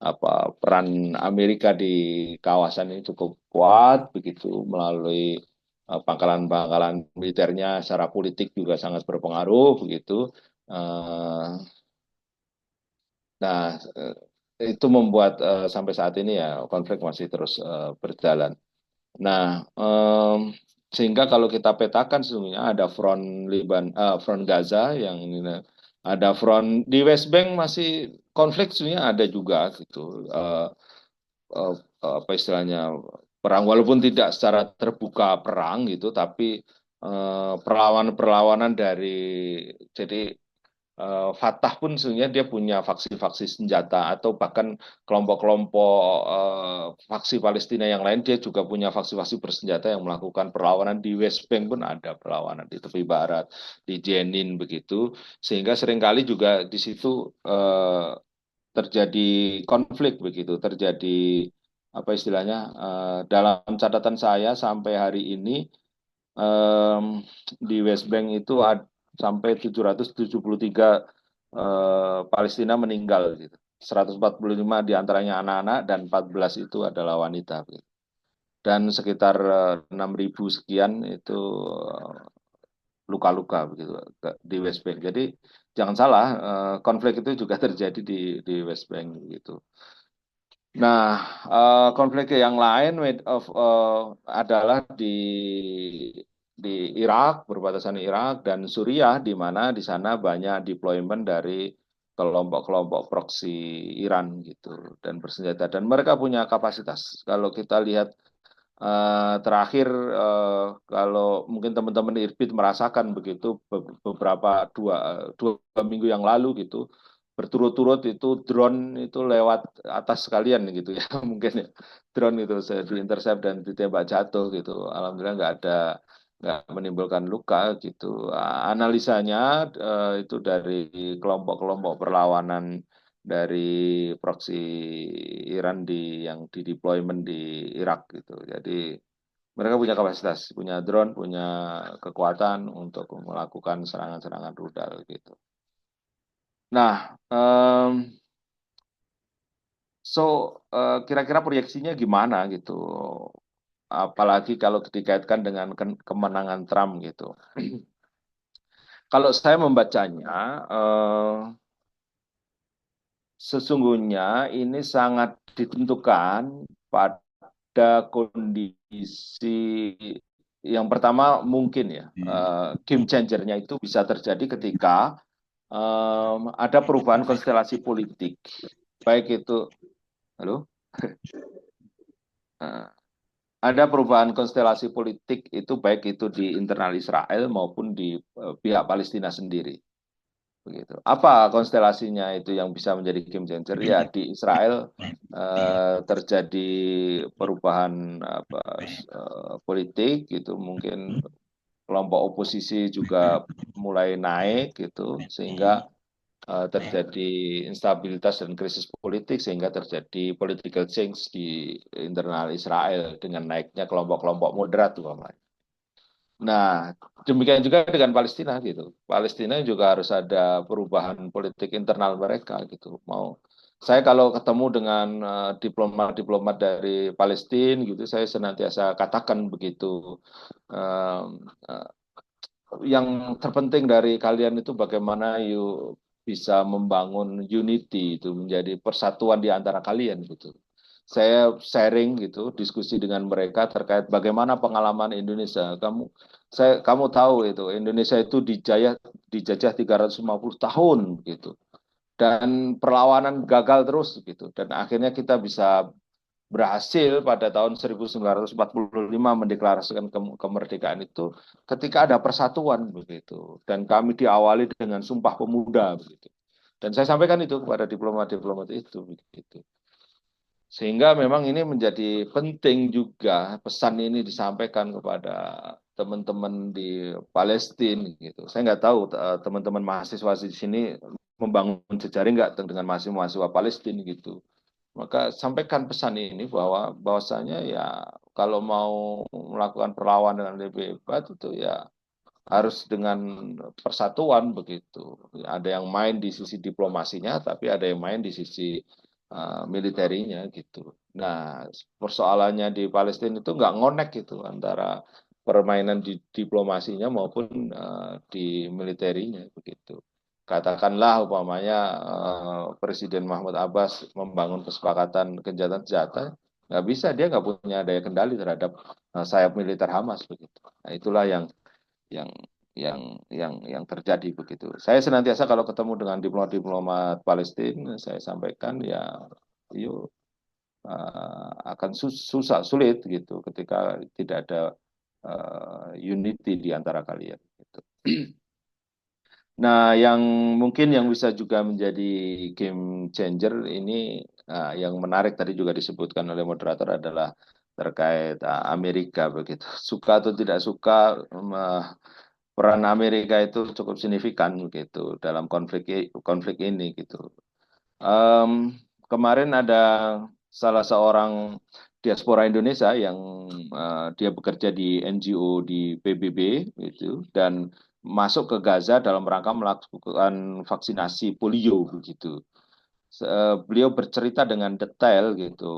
apa, peran Amerika di kawasan ini cukup kuat begitu melalui pangkalan-pangkalan militernya, secara politik juga sangat berpengaruh begitu. Eh, Nah, itu membuat sampai saat ini ya konflik masih terus berjalan. Nah, sehingga kalau kita petakan sesungguhnya ada front Gaza yang ini, ada front di West Bank masih konflik sesungguhnya ada juga gitu. Eh, eh, Apa istilahnya, perang walaupun tidak secara terbuka perang gitu, tapi perlawanan-perlawanan dari, jadi Fatah pun sebenarnya dia punya faksi-faksi senjata atau bahkan kelompok-kelompok faksi Palestina yang lain, dia juga punya faksi-faksi bersenjata yang melakukan perlawanan di West Bank, pun ada perlawanan di tepi barat, di Jenin begitu, sehingga seringkali juga di situ terjadi konflik begitu, terjadi apa istilahnya, dalam catatan saya sampai hari ini di West Bank itu sampai 773 Palestina meninggal gitu. 145 diantaranya anak-anak dan 14 itu adalah wanita. Gitu. Dan sekitar 6.000 sekian itu luka-luka begitu di West Bank. Jadi jangan salah, konflik itu juga terjadi di West Bank gitu. Nah, konflik yang lain adalah di Irak, berbatasan Irak dan Suriah, di mana di sana banyak deployment dari kelompok-kelompok proksi Iran gitu dan bersenjata, dan mereka punya kapasitas. Kalau kita lihat terakhir, kalau mungkin teman-teman Irbit merasakan begitu beberapa dua minggu yang lalu gitu, berturut-turut itu drone itu lewat atas sekalian gitu ya, mungkin ya, drone itu saya diintercept dan ditembak jatuh gitu. Alhamdulillah nggak menimbulkan luka gitu. Analisanya itu dari kelompok-kelompok perlawanan dari proksi Iran yang di deployment di Irak gitu. Jadi mereka punya kapasitas, punya drone, punya kekuatan untuk melakukan serangan-serangan rudal gitu. Nah, kira-kira proyeksinya gimana gitu? Apalagi kalau dikaitkan dengan kemenangan Trump gitu. Kalau saya membacanya, sesungguhnya ini sangat ditentukan pada kondisi yang pertama, mungkin ya, game changernya itu bisa terjadi ketika ada perubahan konstelasi politik, baik itu, halo, ada perubahan konstelasi politik itu baik itu di internal Israel maupun di pihak Palestina sendiri. Begitu. Apa konstelasinya itu yang bisa menjadi game changer? Ya di Israel terjadi perubahan politik itu mungkin kelompok oposisi juga mulai naik gitu, sehingga terjadi instabilitas dan krisis politik, sehingga terjadi political change di internal Israel dengan naiknya kelompok-kelompok moderat umpamanya. Nah, demikian juga dengan Palestina gitu. Palestina juga harus ada perubahan politik internal mereka gitu. Saya kalau ketemu dengan diplomat-diplomat dari Palestina gitu, saya senantiasa katakan begitu. Um, uh, yang terpenting dari kalian itu bagaimana you bisa membangun unity itu menjadi persatuan di antara kalian gitu. Saya sharing gitu, diskusi dengan mereka terkait bagaimana pengalaman Indonesia. Kamu tahu itu Indonesia itu dijajah 350 tahun gitu. Dan perlawanan gagal terus gitu. Dan akhirnya kita bisa berhasil pada tahun 1945 mendeklarasikan kemerdekaan itu ketika ada persatuan begitu, dan kami diawali dengan Sumpah Pemuda begitu, dan saya sampaikan itu kepada diplomat-diplomat itu begitu, sehingga memang ini menjadi penting juga pesan ini disampaikan kepada teman-teman di Palestina gitu. Saya nggak tahu teman-teman mahasiswa di sini membangun jejaring nggak dengan mahasiswa Palestina gitu. Maka sampaikan pesan ini bahwasanya ya kalau mau melakukan perlawanan dengan lebih hebat itu ya harus dengan persatuan begitu. Ada yang main di sisi diplomasinya, tapi ada yang main di sisi militerinya gitu. Nah, persoalannya di Palestina itu nggak ngonek gitu antara permainan di diplomasinya maupun di militerinya begitu. Katakanlah umpamanya Presiden Mahmud Abbas membangun kesepakatan gencatan senjata, nggak bisa, dia nggak punya daya kendali terhadap sayap militer Hamas begitu. Nah, itulah yang yang terjadi begitu. Saya senantiasa kalau ketemu dengan diplomat-diplomat Palestina, saya sampaikan ya, yuk akan susah sulit gitu ketika tidak ada unity di antara kalian. Gitu. Nah, yang mungkin yang bisa juga menjadi game changer ini, yang menarik tadi juga disebutkan oleh moderator adalah terkait Amerika begitu. Suka atau tidak suka, peran Amerika itu cukup signifikan gitu dalam konflik ini gitu. Kemarin ada salah seorang diaspora Indonesia yang dia bekerja di NGO di PBB gitu, dan masuk ke Gaza dalam rangka melakukan vaksinasi polio begitu. Beliau bercerita dengan detail gitu,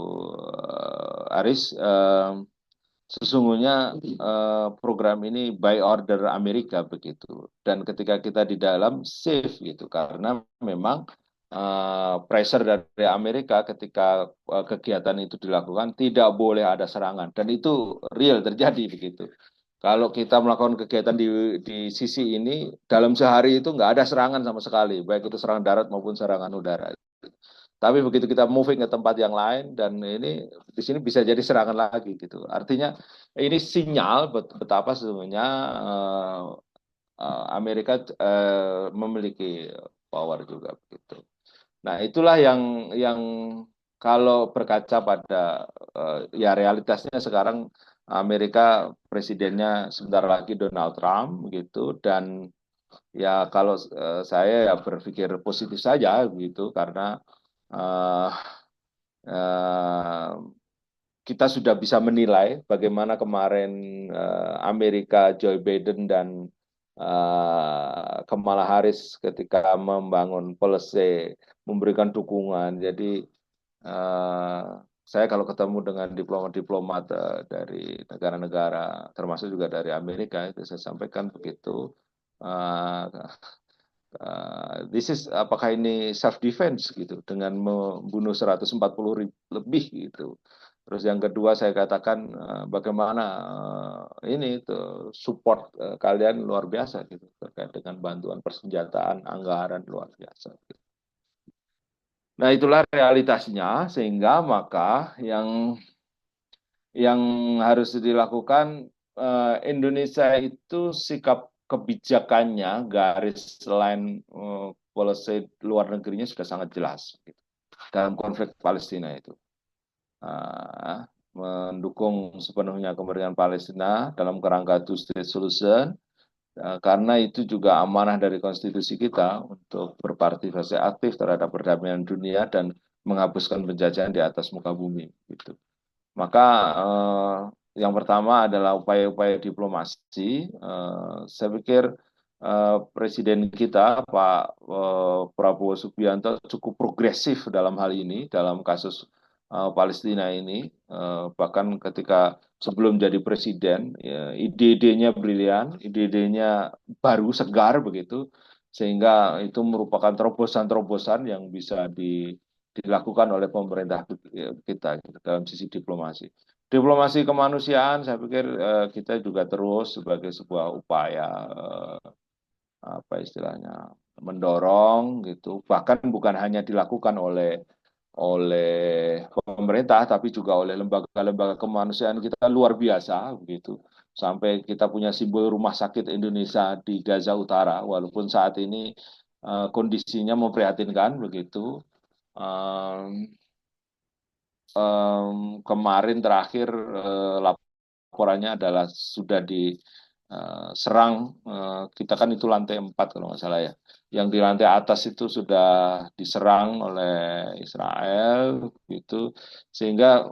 Aris. Sesungguhnya program ini by order Amerika begitu, dan ketika kita di dalam safe gitu karena memang pressure dari Amerika ketika kegiatan itu dilakukan tidak boleh ada serangan, dan itu real terjadi begitu. Kalau kita melakukan kegiatan di sisi ini dalam sehari itu nggak ada serangan sama sekali, baik itu serangan darat maupun serangan udara. Tapi begitu kita moving ke tempat yang lain, dan ini di sini bisa jadi serangan lagi gitu. Artinya ini sinyal betapa sesungguhnya Amerika memiliki power juga begitu. Nah, itulah yang kalau berkaca pada ya realitasnya sekarang Amerika presidennya sebentar lagi Donald Trump gitu, dan ya kalau saya ya berpikir positif saja gitu karena uh, uh, kita sudah bisa menilai bagaimana kemarin Amerika Joe Biden dan Kamala Harris ketika membangun policy memberikan dukungan. Jadi saya kalau ketemu dengan diplomat-diplomat dari negara-negara termasuk juga dari Amerika, itu saya sampaikan begitu. This is apakah ini self defense gitu dengan membunuh 140 lebih gitu. Terus yang kedua saya katakan bagaimana ini tuh support kalian luar biasa gitu terkait dengan bantuan persenjataan, anggaran luar biasa. Gitu. Nah, itulah realitasnya, sehingga maka yang harus dilakukan Indonesia itu sikap kebijakannya, garis line policy luar negerinya sudah sangat jelas gitu, dalam konflik Palestina itu. mendukung sepenuhnya kemerdekaan Palestina dalam kerangka two-state solution, karena itu juga amanah dari konstitusi kita untuk berpartisipasi aktif terhadap perdamaian dunia dan menghapuskan penjajahan di atas muka bumi. Gitu. Maka yang pertama adalah upaya-upaya diplomasi. Saya pikir Presiden kita Pak Prabowo Subianto cukup progresif dalam hal ini, dalam kasus Palestina ini. Bahkan ketika sebelum jadi presiden, ya, ide-idenya brilian, ide-idenya baru, segar begitu, sehingga itu merupakan terobosan-terobosan yang bisa dilakukan oleh pemerintah kita gitu, dalam sisi diplomasi. Diplomasi kemanusiaan, saya pikir kita juga terus sebagai sebuah upaya apa istilahnya mendorong gitu, bahkan bukan hanya dilakukan oleh pemerintah, tapi juga oleh lembaga-lembaga kemanusiaan kita luar biasa begitu. Sampai kita punya simbol Rumah Sakit Indonesia di Gaza Utara, walaupun saat ini kondisinya memprihatinkan begitu. Um, Kemarin terakhir laporannya adalah sudah diserang, kita kan itu lantai 4 kalau nggak salah ya. Yang di lantai atas itu sudah diserang oleh Israel gitu, sehingga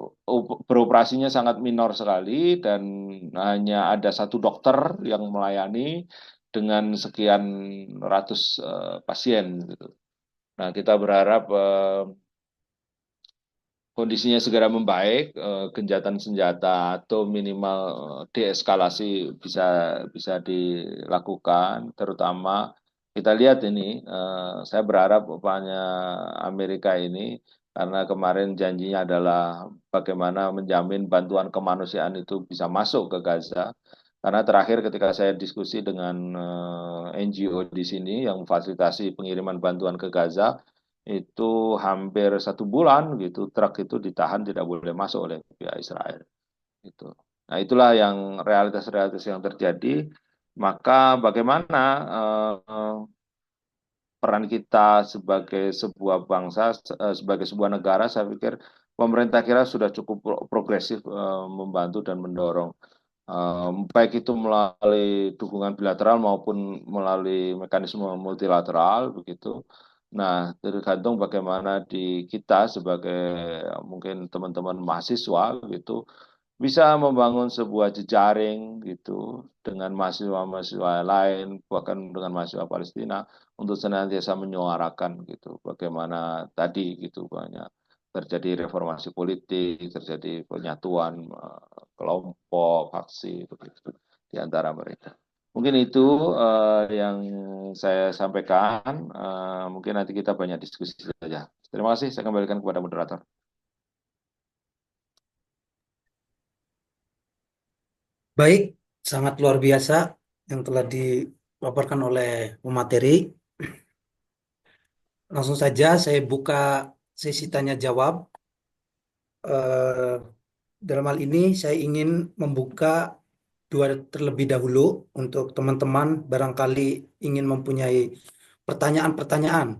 beroperasinya sangat minor sekali dan hanya ada satu dokter yang melayani dengan sekian ratus pasien gitu. Nah, kita berharap kondisinya segera membaik, gencatan senjata atau minimal deeskalasi bisa dilakukan, terutama kita lihat ini, saya berharap upaya Amerika ini, karena kemarin janjinya adalah bagaimana menjamin bantuan kemanusiaan itu bisa masuk ke Gaza. Karena terakhir ketika saya diskusi dengan NGO di sini yang memfasilitasi pengiriman bantuan ke Gaza, itu hampir 1 bulan gitu truk itu ditahan tidak boleh masuk oleh pihak Israel itu. Nah itulah yang realitas-realitas yang terjadi. Maka bagaimana peran kita sebagai sebuah bangsa, sebagai sebuah negara, saya pikir pemerintah kira sudah cukup progresif membantu dan mendorong. Baik itu melalui dukungan bilateral maupun melalui mekanisme multilateral begitu. Nah, tergantung bagaimana di kita sebagai mungkin teman-teman mahasiswa gitu bisa membangun sebuah jejaring gitu dengan mahasiswa-mahasiswa lain, bahkan dengan mahasiswa Palestina untuk senantiasa menyuarakan gitu bagaimana tadi gitu banyak terjadi reformasi politik, terjadi penyatuan kelompok, faksi begitu di antara mereka. Mungkin itu yang saya sampaikan. Mungkin nanti kita banyak diskusi saja. Terima kasih. Saya kembalikan kepada moderator. Baik, sangat luar biasa yang telah dipaparkan oleh pemateri. Langsung saja saya buka sesi tanya jawab. Eh, dalam hal ini saya ingin membuka dua terlebih dahulu untuk teman-teman barangkali ingin mempunyai pertanyaan-pertanyaan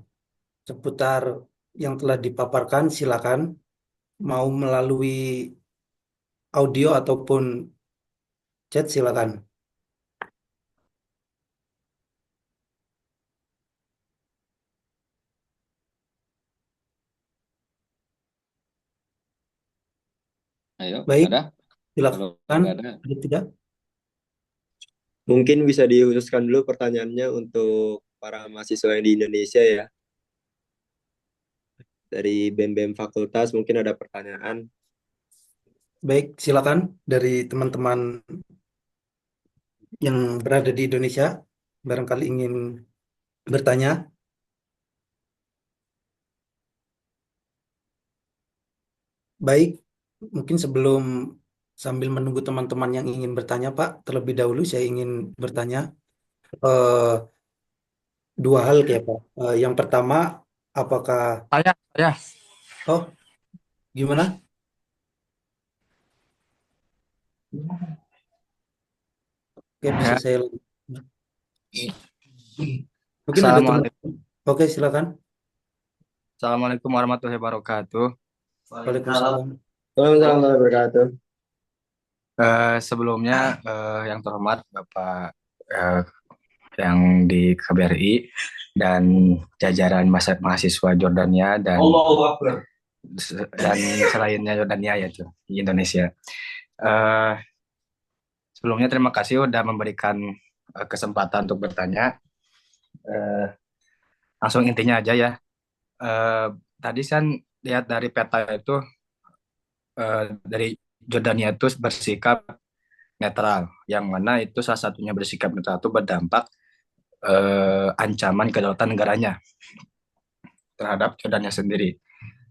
seputar yang telah dipaparkan, silakan mau melalui audio ataupun chat silakan. Ayo, Baik, ada? Kalau silakan. nggak ada, Ada tidak? Mungkin bisa dikhususkan dulu pertanyaannya untuk para mahasiswa yang di Indonesia ya. Dari BEM-BEM fakultas mungkin ada pertanyaan. Baik, silakan dari teman-teman yang berada di Indonesia barangkali ingin bertanya. Baik, mungkin sebelum sambil menunggu teman-teman yang ingin bertanya, Pak, terlebih dahulu saya ingin bertanya eh, dua hal ya, Pak. Yang pertama, apakah Saya. oh gimana? Oke, bisa Ya. saya mungkin ada teman. Assalamualaikum. Oke, silakan. Assalamualaikum warahmatullahi wabarakatuh. Waalaikumsalam. Waalaikumsalam warahmatullahi wabarakatuh. Sebelumnya yang terhormat Bapak eh, yang di KBRI dan jajaran mahasiswa Jordania dan selainnya Jordania yaitu di Indonesia. Eh, Sebelumnya terima kasih sudah memberikan kesempatan untuk bertanya. Eh, Langsung intinya aja ya. Eh, Tadi kan lihat dari peta itu dari Jordania itu bersikap netral, yang mana itu salah satunya bersikap netral itu berdampak ancaman kedaulatan negaranya terhadap Jordania sendiri.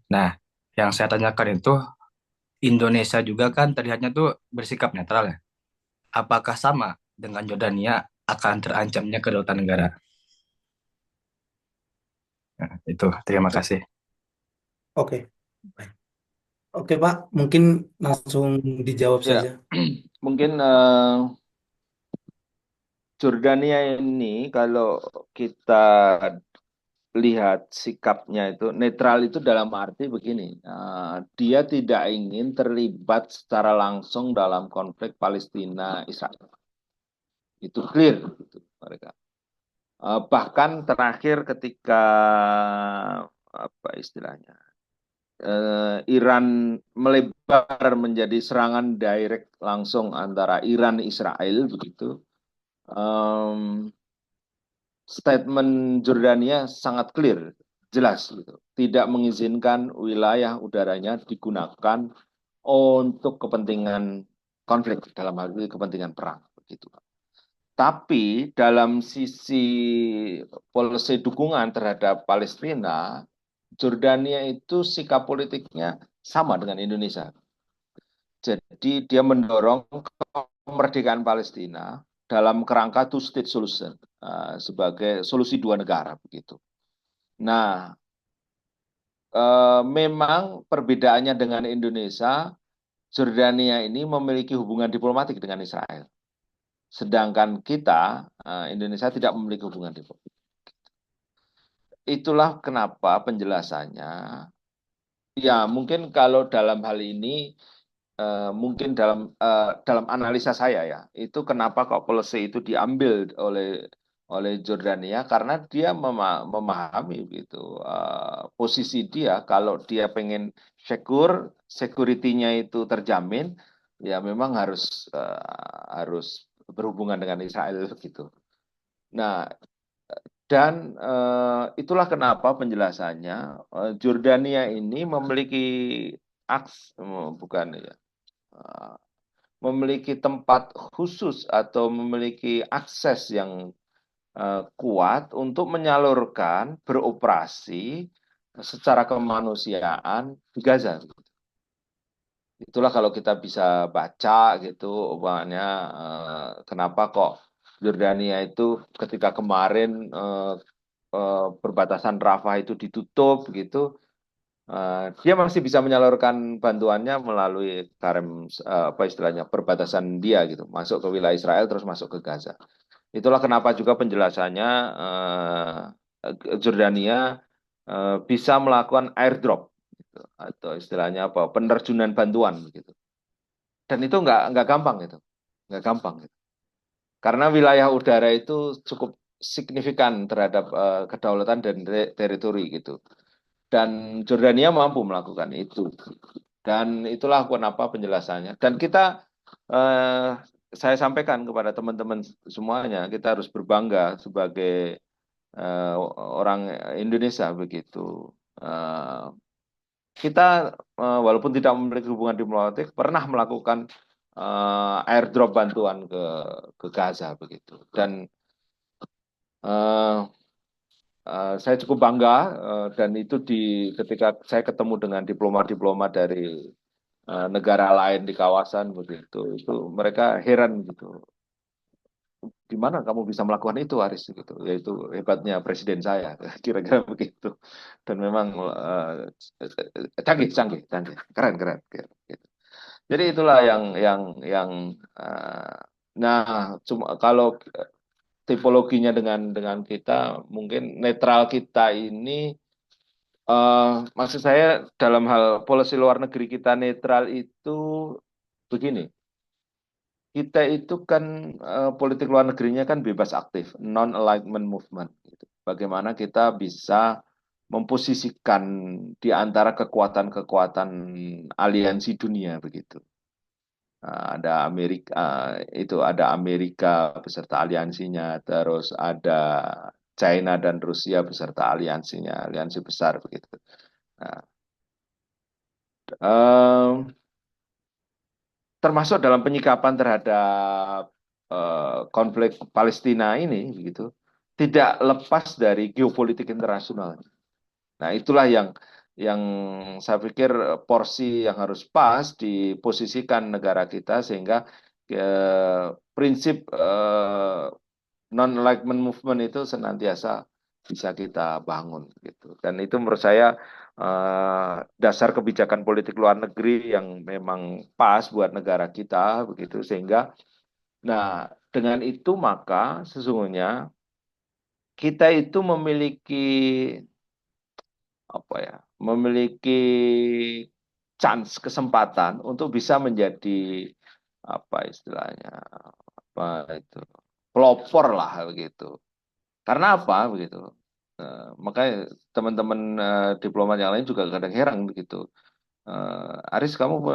Nah, yang saya tanyakan itu Indonesia juga kan terlihatnya tuh bersikap netral ya. Apakah sama dengan Jordania akan terancamnya kedaulatan negara? Nah, itu terima kasih. Oke, baik. Oke Pak, mungkin langsung dijawab Ya, saja. mungkin Jordania ini kalau kita lihat sikapnya itu netral itu dalam arti begini, dia tidak ingin terlibat secara langsung dalam konflik Palestina Israel. Itu clear gitu, mereka. Bahkan terakhir ketika apa istilahnya Iran melebar menjadi serangan direct langsung antara Iran Israel begitu. Statement Jordania sangat clear, jelas gitu. Tidak mengizinkan wilayah udaranya digunakan untuk kepentingan konflik, dalam hal ini kepentingan perang begitu. Tapi dalam sisi policy dukungan terhadap Palestina, Jordania itu sikap politiknya sama dengan Indonesia. Jadi dia mendorong kemerdekaan Palestina dalam kerangka two state solution sebagai solusi dua negara begitu. Nah, memang perbedaannya dengan Indonesia, Jordania ini memiliki hubungan diplomatik dengan Israel. Sedangkan kita, Indonesia tidak memiliki hubungan diplomatik. Itulah kenapa penjelasannya. Ya, mungkin kalau dalam hal ini mungkin dalam analisa saya ya, itu kenapa kok policy itu diambil oleh Jordania karena dia memahami gitu posisi dia kalau dia pengen security-nya itu terjamin ya memang harus berhubungan dengan Israel gitu. Nah, dan itulah kenapa penjelasannya Jordania ini memiliki bukan ya memiliki tempat khusus atau memiliki akses yang kuat untuk menyalurkan beroperasi secara kemanusiaan di Gaza. Itulah kalau kita bisa baca gitu, umpamanya kenapa kok Jordania itu ketika kemarin perbatasan Rafah itu ditutup gitu, dia masih bisa menyalurkan bantuannya melalui karem apa istilahnya perbatasan dia gitu, masuk ke wilayah Israel terus masuk ke Gaza. Itulah kenapa juga penjelasannya Jordania bisa melakukan airdrop gitu, atau istilahnya apa penerjunan bantuan gitu. Dan itu nggak gampang gitu, nggak gampang gitu. Karena wilayah udara itu cukup signifikan terhadap kedaulatan dan teritori gitu. Dan Jordania mampu melakukan itu. Dan itulah kenapa penjelasannya. Dan kita, saya sampaikan kepada teman-teman semuanya, kita harus berbangga sebagai orang Indonesia begitu. Kita walaupun tidak memiliki hubungan diplomatik, pernah melakukan airdrop bantuan ke Gaza begitu. Dan saya cukup bangga dan itu ketika saya ketemu dengan diplomat-diplomat dari negara lain di kawasan begitu, itu mereka heran gitu. Di mana kamu bisa melakukan itu, Aris gitu? Yaitu hebatnya presiden saya, kira-kira begitu. Dan memang canggih, canggih, canggih, keren, keren, keren. Gitu. Jadi itulah yang nah cuma kalau tipologinya dengan kita mungkin netral kita ini Maksud saya dalam hal policy luar negeri kita netral itu begini, kita itu kan politik luar negerinya kan bebas aktif, non-alignment movement. Gitu. Bagaimana kita bisa memposisikan di antara kekuatan-kekuatan aliansi dunia begitu. Ada Amerika, itu ada Amerika beserta aliansinya, terus ada China dan Rusia beserta aliansinya, aliansi besar begitu. Nah, em, termasuk dalam penyikapan terhadap konflik Palestina ini, begitu, tidak lepas dari geopolitik internasional. Nah, itulah yang saya pikir porsi yang harus pas diposisikan negara kita sehingga prinsip non-alignment movement itu senantiasa bisa kita bangun gitu. Dan itu menurut saya dasar kebijakan politik luar negeri yang memang pas buat negara kita begitu sehingga nah dengan itu maka sesungguhnya kita itu memiliki apa ya, memiliki chance kesempatan untuk bisa menjadi apa istilahnya apa itu pelopor lah begitu. Karena apa begitu? Makanya teman-teman diplomat yang lain juga kadang heran begitu. Aris, kamu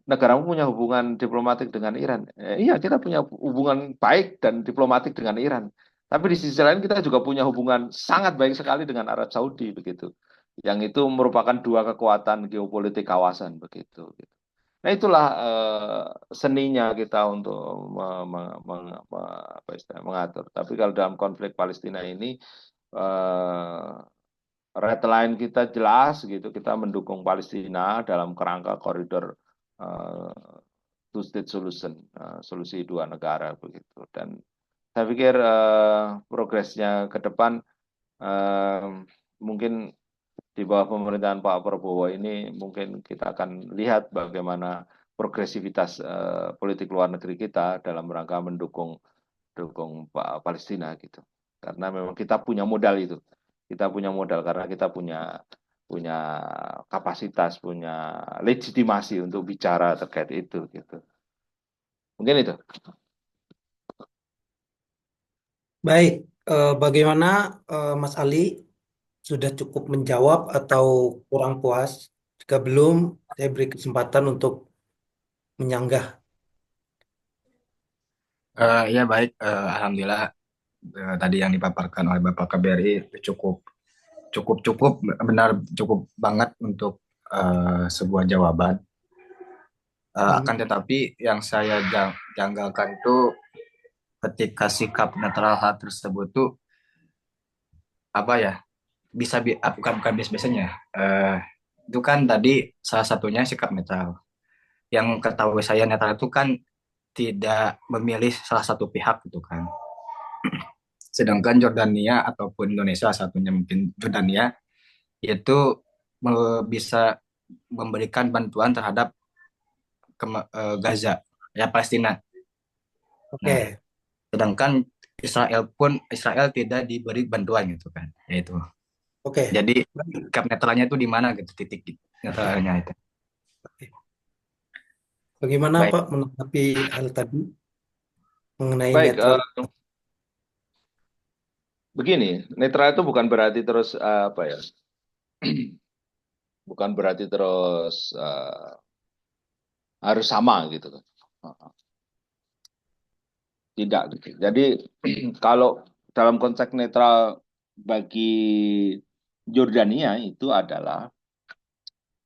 negaramu punya hubungan diplomatik dengan Iran? Iya, kita punya hubungan baik dan diplomatik dengan Iran. Tapi di sisi lain kita juga punya hubungan sangat baik sekali dengan Arab Saudi begitu. Yang itu merupakan dua kekuatan geopolitik kawasan begitu. Nah itulah seninya kita untuk apa mengatur. Tapi kalau dalam konflik Palestina ini eh, red line kita jelas gitu, kita mendukung Palestina dalam kerangka koridor uh, two state solution, solusi dua negara begitu. Dan saya pikir progresnya ke depan mungkin di bawah pemerintahan Pak Prabowo ini mungkin kita akan lihat bagaimana progresivitas politik luar negeri kita dalam rangka mendukung Palestina gitu. Karena memang kita punya modal itu. Kita punya modal karena kita punya punya kapasitas, punya legitimasi untuk bicara terkait itu gitu. Mungkin itu. Baik, bagaimana Mas Ali sudah cukup menjawab atau kurang puas? Jika belum, saya beri kesempatan untuk menyanggah. Ya baik, alhamdulillah tadi yang dipaparkan oleh Bapak KBRI cukup cukup cukup benar cukup banget untuk sebuah jawaban. Akan tetapi yang saya janggalkan itu ketika sikap netral hal tersebut tuh apa ya bukan biasanya itu kan tadi salah satunya sikap netral. Yang ketahui saya netral itu kan tidak memilih salah satu pihak gitu kan. Sedangkan Jordania ataupun Indonesia satunya mungkin Jordania itu bisa memberikan bantuan terhadap Gaza ya Palestina. Oke, Nah, sedangkan Israel tidak diberi bantuan gitu kan. Yaitu. oke. Jadi sikap netralnya itu di mana gitu titik netralnya itu. Bagaimana Baik. Pak menanggapi hal tadi mengenai Baik, netral? begini, netral itu bukan berarti terus apa ya? Bukan berarti terus harus sama gitu kan. Tidak gitu. Jadi kalau dalam konteks netral bagi Jordania itu adalah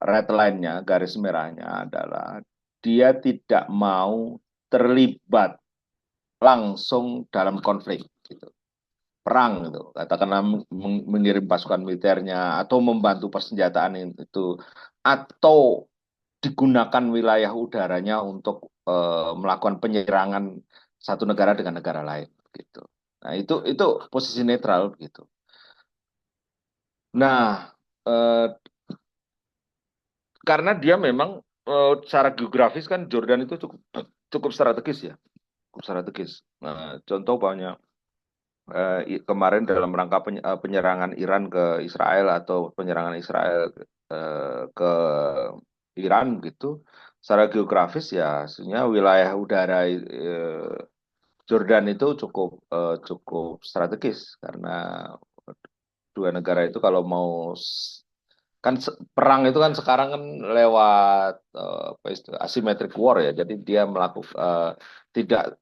red line-nya, garis merahnya adalah dia tidak mau terlibat langsung dalam konflik gitu. Perang gitu. Katakanlah mengirim pasukan militernya atau membantu persenjataan itu atau digunakan wilayah udaranya untuk melakukan penyerangan satu negara dengan negara lain gitu. Nah, itu posisi netral gitu. Nah, karena dia memang secara geografis kan Jordan itu cukup strategis ya, cukup strategis. Nah, contoh banyak kemarin dalam rangka penyerangan Iran ke Israel atau penyerangan Israel ke Iran gitu. Secara geografis ya, sebenarnya wilayah udara Jordan itu cukup strategis karena dua negara itu kalau mau kan perang itu kan sekarang kan lewat apa istilah asymmetric war ya. Jadi dia melakukan tidak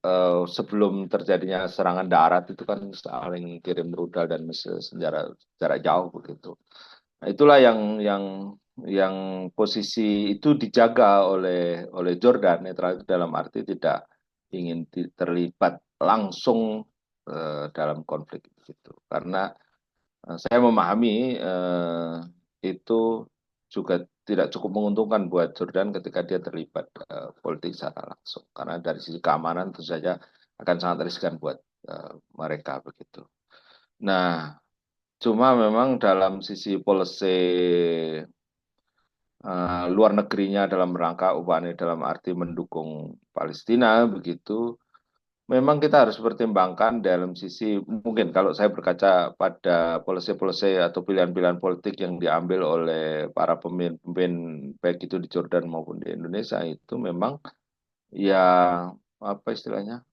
sebelum terjadinya serangan darat itu kan saling kirim rudal dan senjata jarak jauh begitu. Nah, itulah yang posisi itu dijaga oleh Jordan netral itu dalam arti tidak ingin terlibat langsung dalam konflik itu. Karena saya memahami itu juga tidak cukup menguntungkan buat Jordan ketika dia terlibat politik secara langsung. Karena dari sisi keamanan tentu saja akan sangat riskan buat mereka begitu. Nah, cuma memang dalam sisi policy luar negerinya dalam rangka upaya dalam arti mendukung Palestina begitu. Memang kita harus pertimbangkan dalam sisi mungkin kalau saya berkaca pada policy-policy atau pilihan-pilihan politik yang diambil oleh para pemimpin baik itu di Jordan maupun di Indonesia itu memang ya apa istilahnya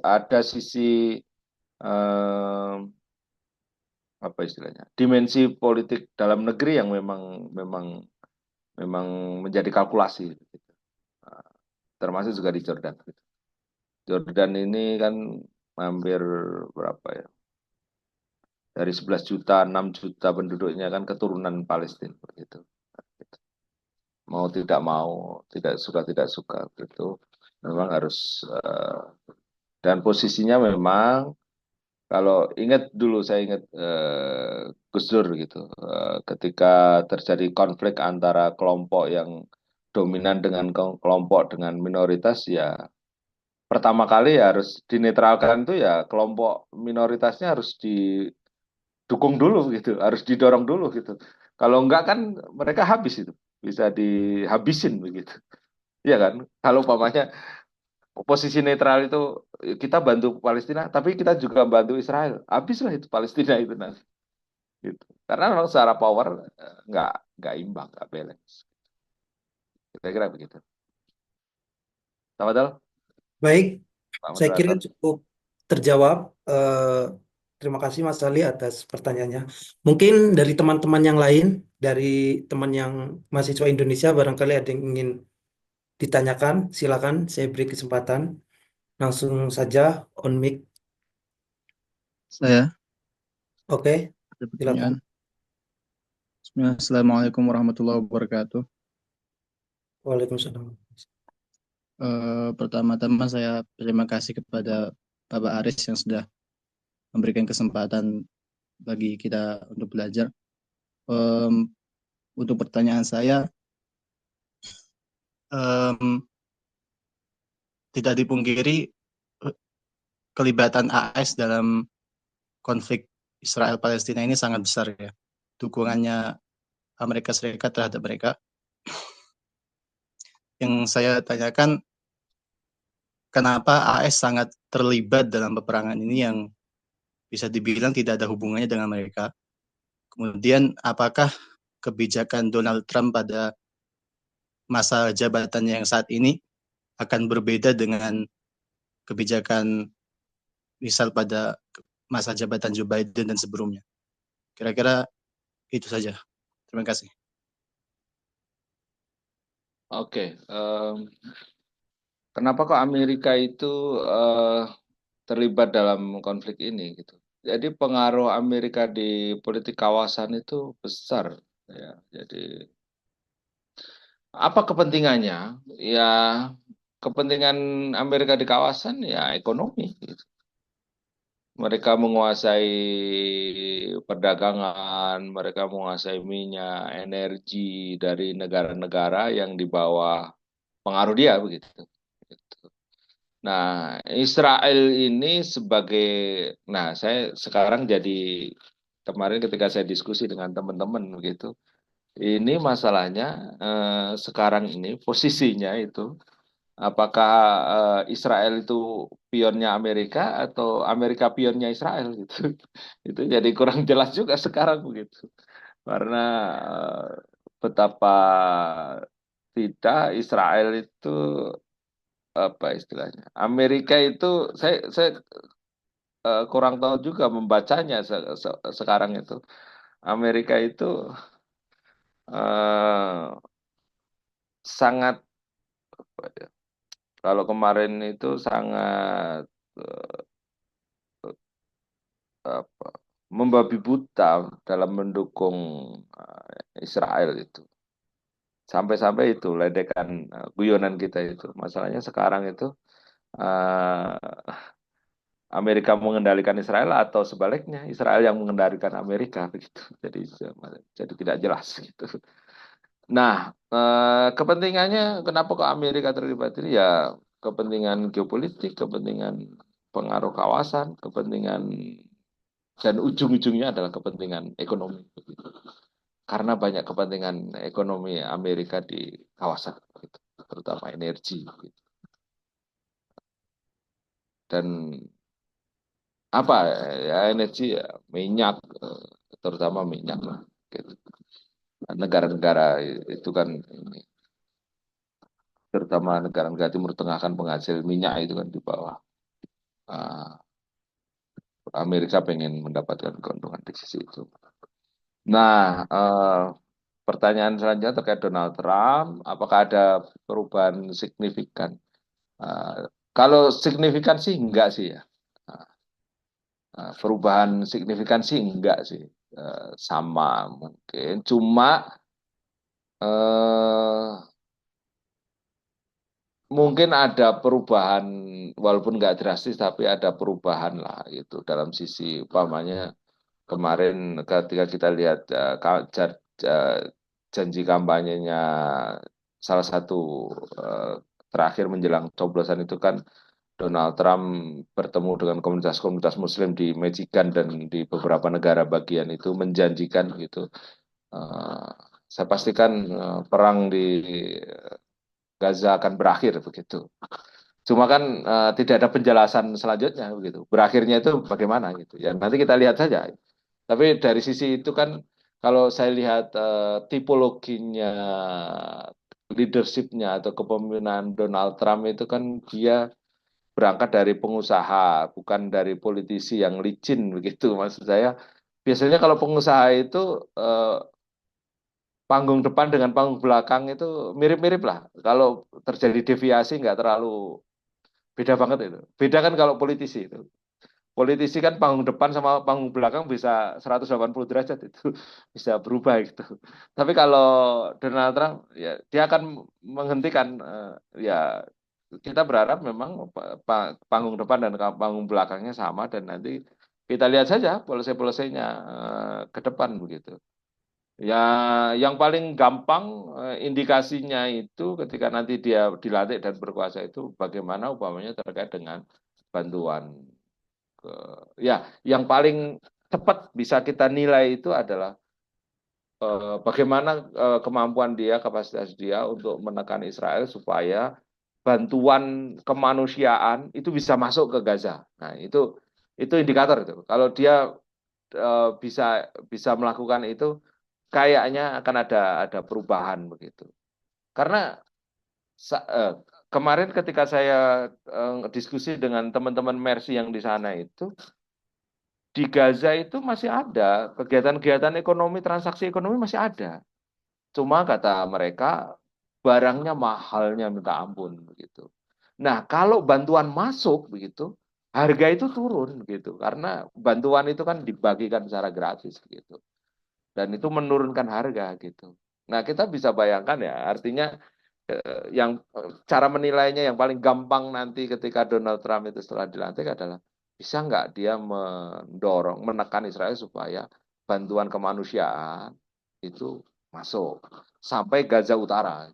ada sisi eh, apa istilahnya dimensi politik dalam negeri yang memang menjadi kalkulasi gitu. Termasuk juga di Jordan. Jordan ini kan hampir berapa ya? Dari 11 juta, 6 juta penduduknya kan keturunan Palestina begitu. Mau tidak mau, tidak suka gitu. Memang harus dan posisinya memang kalau ingat dulu saya ingat Gus Dur gitu. Ketika terjadi konflik antara kelompok yang dominan dengan kelompok dengan minoritas ya pertama kali ya harus dinetralkan tuh ya kelompok minoritasnya harus didukung dulu gitu, harus didorong dulu gitu. Kalau enggak kan mereka habis itu, bisa dihabisin begitu. Iya kan? Kalau umpamanya posisi netral itu kita bantu Palestina, tapi kita juga bantu Israel, habislah itu Palestina itu nanti. Gitu. Karena memang secara power nggak imbang, nggak balance. Kira-kira begitu. Sama Dal, Baik, Pak saya kira Moderator. cukup terjawab. Terima kasih Mas Ali atas pertanyaannya. Mungkin dari teman-teman yang lain, dari teman yang mahasiswa Indonesia, barangkali ada yang ingin ditanyakan, silakan saya beri kesempatan. Langsung saja on mic. Saya Oke, ada silakan. pertanyaan. Bismillah. Assalamualaikum warahmatullahi wabarakatuh. Waalaikumsalam. Pertama-tama saya terima kasih kepada Bapak Aris yang sudah memberikan kesempatan bagi kita untuk belajar. Untuk pertanyaan saya, tidak dipungkiri kelibatan AS dalam konflik Israel-Palestina ini sangat besar ya. Dukungannya Amerika Serikat terhadap mereka. Yang saya tanyakan, kenapa AS sangat terlibat dalam peperangan ini yang bisa dibilang tidak ada hubungannya dengan mereka? Kemudian, apakah kebijakan Donald Trump pada masa jabatannya yang saat ini akan berbeda dengan kebijakan misal pada masa jabatan Joe Biden dan sebelumnya? Kira-kira itu saja. Terima kasih. Oke, kenapa kok Amerika itu terlibat dalam konflik ini gitu? Jadi pengaruh Amerika di politik kawasan itu besar ya. Jadi apa kepentingannya? Ya kepentingan Amerika di kawasan ya ekonomi gitu. Mereka menguasai perdagangan, mereka menguasai minyak, energi dari negara-negara yang di bawah pengaruh dia begitu. Nah, Israel ini sebagai, nah saya sekarang jadi kemarin ketika saya diskusi dengan teman-teman begitu, ini masalahnya sekarang ini posisinya itu Apakah Israel itu pionnya Amerika atau Amerika pionnya Israel gitu. Itu jadi kurang jelas juga sekarang begitu. Karena eh, betapa tidak Israel itu apa istilahnya. Amerika itu saya kurang tahu juga membacanya sekarang itu. Amerika itu eh, sangat apa ya, kalau kemarin itu sangat apa, membabi buta dalam mendukung Israel itu. Sampai-sampai itu ledekan guyonan kita itu. Masalahnya sekarang itu eh, Amerika mengendalikan Israel atau sebaliknya Israel yang mengendalikan Amerika begitu. Jadi tidak jelas gitu. Nah, kepentingannya kenapa kok Amerika terlibat ini ya kepentingan geopolitik, kepentingan pengaruh kawasan, kepentingan dan ujung-ujungnya adalah kepentingan ekonomi begitu. Karena banyak kepentingan ekonomi Amerika di kawasan gitu, terutama energi gitu. Dan apa ya energi ya minyak terutama minyak lah gitu. Negara-negara itu kan ini, terutama negara-negara Timur Tengah kan penghasil minyak itu kan di bawah. Ah, Amerika pengen mendapatkan keuntungan di sisi itu. Nah, pertanyaan selanjutnya terkait Donald Trump, apakah ada perubahan signifikan? Kalau signifikan sih enggak sih ya. Perubahan signifikan sih enggak sih. Sama mungkin. Cuma eh, mungkin ada perubahan, walaupun enggak drastis, tapi ada perubahan lah itu dalam sisi umpamanya kemarin ketika kita lihat janji kampanyenya salah satu eh, terakhir menjelang coblosan itu kan Donald Trump bertemu dengan komunitas-komunitas Muslim di Michigan dan di beberapa negara bagian itu menjanjikan gitu. Eh, saya pastikan perang di Gaza akan berakhir begitu. Cuma kan tidak ada penjelasan selanjutnya begitu. Berakhirnya itu bagaimana gitu. Ya nanti kita lihat saja. Tapi dari sisi itu kan kalau saya lihat tipologinya leadershipnya atau kepemimpinan Donald Trump itu kan dia berangkat dari pengusaha, bukan dari politisi yang licin begitu maksud saya. Biasanya kalau pengusaha itu panggung depan dengan panggung belakang itu mirip-mirip lah. Kalau terjadi deviasi nggak terlalu beda banget itu. Beda kan kalau politisi itu. Politisi kan panggung depan sama panggung belakang bisa 180 derajat itu bisa berubah gitu. Tapi kalau Donald Trump ya dia akan menghentikan ya kita berharap memang panggung depan dan panggung belakangnya sama dan nanti kita lihat saja polisi-polisinya ke depan begitu. Ya, yang paling gampang indikasinya itu ketika nanti dia dilantik dan berkuasa itu bagaimana umpamanya terkait dengan bantuan ke ya yang paling cepat bisa kita nilai itu adalah bagaimana kemampuan dia, kapasitas dia untuk menekan Israel supaya bantuan kemanusiaan itu bisa masuk ke Gaza. Nah, itu indikator itu. Kalau dia bisa bisa melakukan itu kayaknya akan ada perubahan begitu. Karena kemarin ketika saya diskusi dengan teman-teman Mercy yang di sana itu, di Gaza itu masih ada kegiatan-kegiatan ekonomi, transaksi ekonomi masih ada. Cuma kata mereka barangnya mahalnya minta ampun begitu. Nah, kalau bantuan masuk begitu, harga itu turun gitu karena bantuan itu kan dibagikan secara gratis gitu. Dan itu menurunkan harga gitu. Nah, kita bisa bayangkan ya, artinya yang cara menilainya yang paling gampang nanti ketika Donald Trump itu setelah dilantik adalah bisa nggak dia mendorong, menekan Israel supaya bantuan kemanusiaan itu masuk sampai Gaza Utara,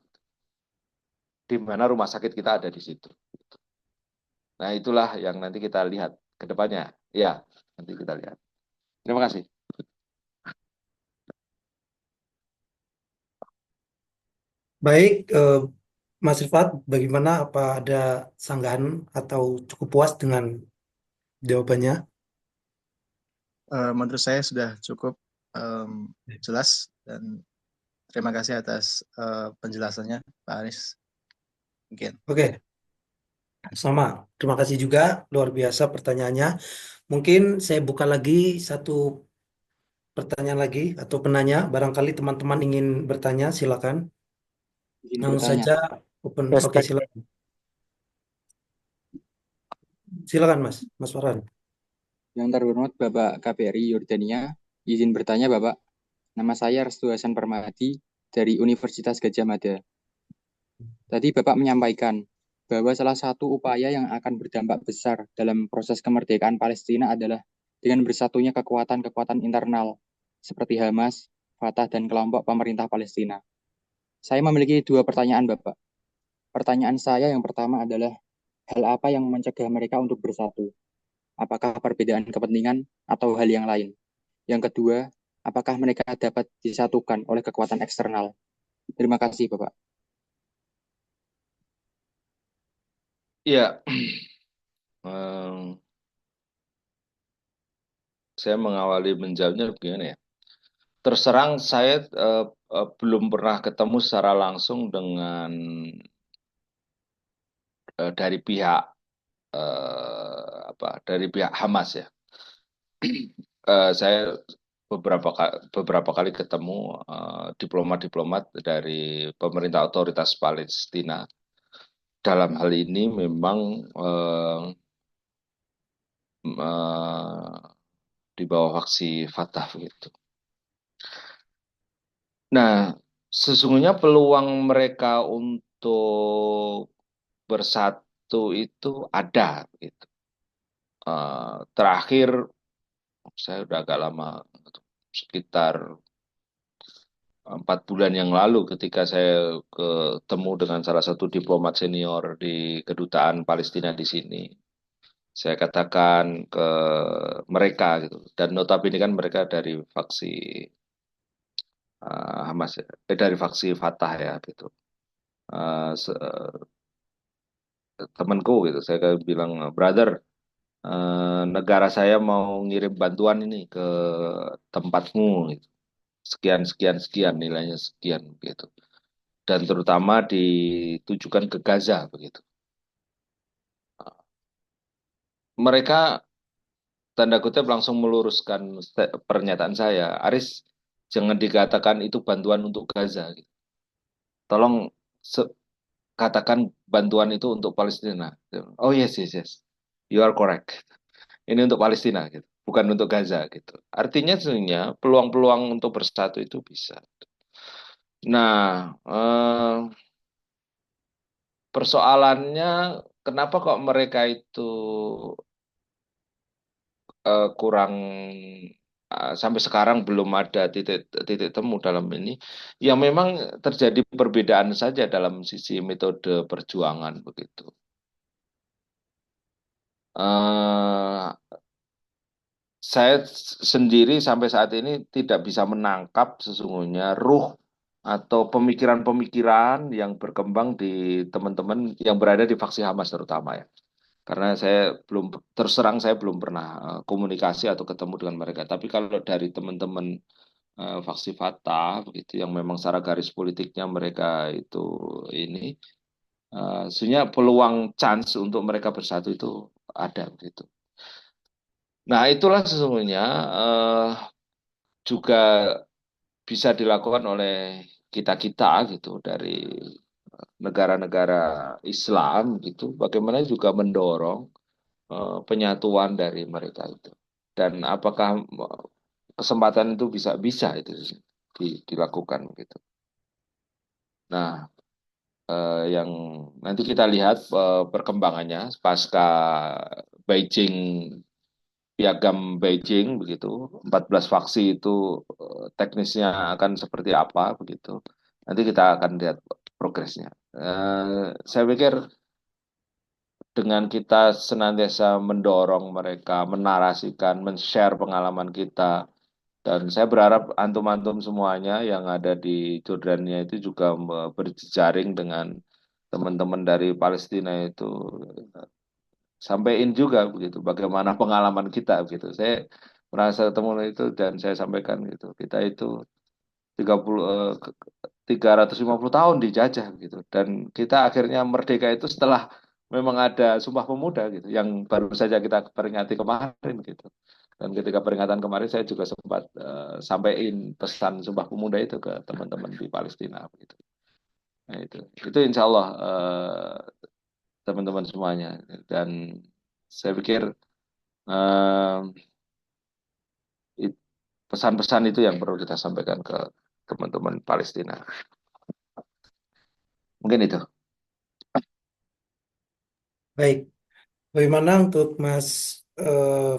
di mana rumah sakit kita ada di situ. Nah, itulah yang nanti kita lihat ke depannya. Ya, nanti kita lihat. Terima kasih. Baik, Mas Rifat, bagaimana? Apa ada sanggahan atau cukup puas dengan jawabannya? Menurut saya sudah cukup jelas dan terima kasih atas penjelasannya, Pak Aris. Mungkin. Oke, sama. Terima kasih juga, luar biasa pertanyaannya. Mungkin saya buka lagi satu pertanyaan lagi atau penanya. Barangkali teman-teman ingin bertanya, silakan. Izin Langsung bertanya. saja open. Tes, Oke, tes. silakan. Silakan, Mas Farhan. Yang terhormat Bapak KBRI Yordania, izin bertanya Bapak. Nama saya Restu Hasan Permadi dari Universitas Gadjah Mada. Tadi Bapak menyampaikan bahwa salah satu upaya yang akan berdampak besar dalam proses kemerdekaan Palestina adalah dengan bersatunya kekuatan-kekuatan internal seperti Hamas, Fatah, dan kelompok pemerintah Palestina. Saya memiliki dua pertanyaan Bapak. Pertanyaan saya yang pertama adalah, hal apa yang mencegah mereka untuk bersatu? Apakah perbedaan kepentingan atau hal yang lain? Yang kedua, apakah mereka dapat disatukan oleh kekuatan eksternal? Terima kasih, Bapak. Ya, em, saya mengawali menjawabnya begini ya. Terus terang saya belum pernah ketemu secara langsung dengan dari pihak dari pihak Hamas ya. Saya beberapa kali ketemu diplomat-diplomat dari pemerintah otoritas Palestina. Dalam hal ini memang di bawah faksi Fatah begitu. Nah, sesungguhnya peluang mereka untuk bersatu itu ada gitu. Terakhir saya udah agak lama, sekitar 4 bulan yang lalu ketika saya ketemu dengan salah satu diplomat senior di kedutaan Palestina di sini. Saya katakan ke mereka gitu, dan notabene kan mereka dari faksi Hamas ya, dari faksi Fatah ya gitu. Temanku gitu, saya bilang, brother, negara saya mau ngirim bantuan ini ke tempatmu gitu. Sekian sekian sekian nilainya sekian gitu, dan terutama ditujukan ke Gaza begitu. Mereka tanda kutip langsung meluruskan pernyataan saya, Aris, jangan dikatakan itu bantuan untuk Gaza gitu. Tolong katakan bantuan itu untuk Palestina. Oh yes yes yes, you are correct, ini untuk Palestina gitu, bukan untuk Gaza gitu. Artinya sebenarnya peluang-peluang untuk bersatu itu bisa. Nah, persoalannya kenapa kok mereka itu kurang, sampai sekarang belum ada titik titik temu dalam ini. Ya memang terjadi perbedaan saja dalam sisi metode perjuangan begitu. Eh, saya sendiri sampai saat ini tidak bisa menangkap sesungguhnya ruh atau pemikiran-pemikiran yang berkembang di teman-teman yang berada di faksi Hamas terutama ya. Karena saya belum, terus terang saya belum pernah komunikasi atau ketemu dengan mereka. Tapi kalau dari teman-teman faksi Fatah begitu yang memang secara garis politiknya mereka itu ini, sebenarnya peluang chance untuk mereka bersatu itu ada begitu. Nah, itulah sesungguhnya juga bisa dilakukan oleh kita-kita gitu dari negara-negara Islam gitu. Bagaimana juga mendorong penyatuan dari mereka itu. Dan apakah kesempatan itu bisa itu dilakukan gitu. Nah, yang nanti kita lihat perkembangannya pasca Beijing, piagam Beijing begitu, 14 faksi itu teknisnya akan seperti apa begitu. Nanti kita akan lihat progresnya. Saya pikir dengan kita senantiasa mendorong mereka, menarasikan, men-share pengalaman kita, dan saya berharap antum-antum semuanya yang ada di Jordania itu juga berjejaring dengan teman-teman dari Palestina itu sampaikan juga begitu bagaimana pengalaman kita begitu. Saya merasa ketemu itu dan saya sampaikan gitu. Kita itu 350 tahun dijajah gitu dan kita akhirnya merdeka itu setelah memang ada Sumpah Pemuda gitu yang baru saja kita peringati kemarin gitu. Dan ketika peringatan kemarin saya juga sempat sampaikan pesan Sumpah Pemuda itu ke teman-teman di Palestina gitu. Nah, itu insya Allah teman-teman semuanya dan saya pikir eh, pesan-pesan itu yang perlu kita sampaikan ke teman-teman Palestina. Mungkin itu. Baik, bagaimana untuk Mas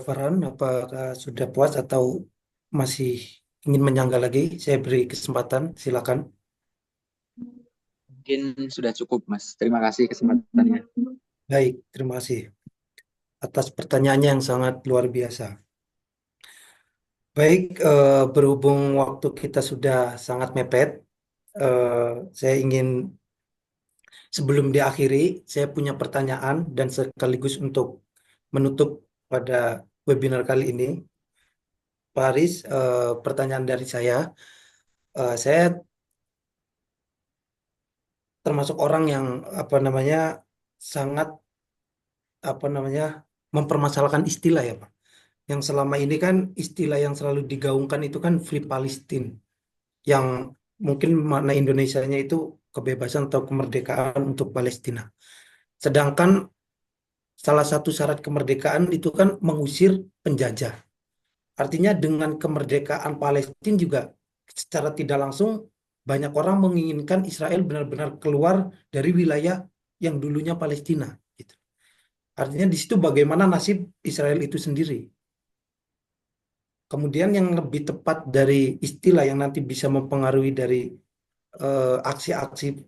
Farhan? Apakah sudah puas atau masih ingin menyangga lagi? Saya beri kesempatan, silakan. Mungkin sudah cukup, Mas. Terima kasih kesempatannya. Baik, terima kasih atas pertanyaannya yang sangat luar biasa. Baik, berhubung waktu kita sudah sangat mepet, saya ingin sebelum diakhiri, saya punya pertanyaan dan sekaligus untuk menutup pada webinar kali ini. Pak Haris, pertanyaan dari saya termasuk orang yang sangat mempermasalahkan istilah ya Pak. Yang selama ini kan istilah yang selalu digaungkan itu kan Free Palestine, yang mungkin makna Indonesianya itu kebebasan atau kemerdekaan untuk Palestina. Sedangkan salah satu syarat kemerdekaan itu kan mengusir penjajah. Artinya dengan kemerdekaan Palestina juga secara tidak langsung banyak orang menginginkan Israel benar-benar keluar dari wilayah yang dulunya Palestina. Gitu. Artinya di situ bagaimana nasib Israel itu sendiri. Kemudian yang lebih tepat dari istilah yang nanti bisa mempengaruhi dari aksi-aksi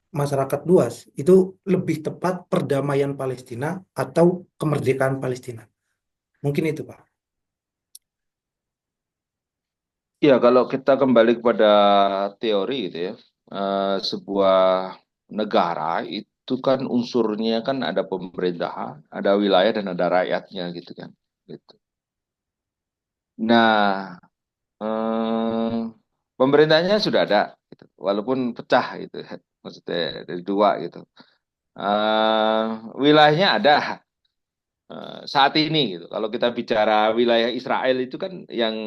masyarakat luas, itu lebih tepat perdamaian Palestina atau kemerdekaan Palestina. Mungkin itu, Pak. Ya, kalau kita kembali kepada teori gitu ya, sebuah negara itu kan unsurnya kan ada pemerintahan, ada wilayah dan ada rakyatnya gitu kan. Gitu. Nah, pemerintahnya sudah ada, gitu. Walaupun pecah gitu, maksudnya dari dua gitu. Wilayahnya ada saat ini gitu. Kalau kita bicara wilayah Israel itu kan yang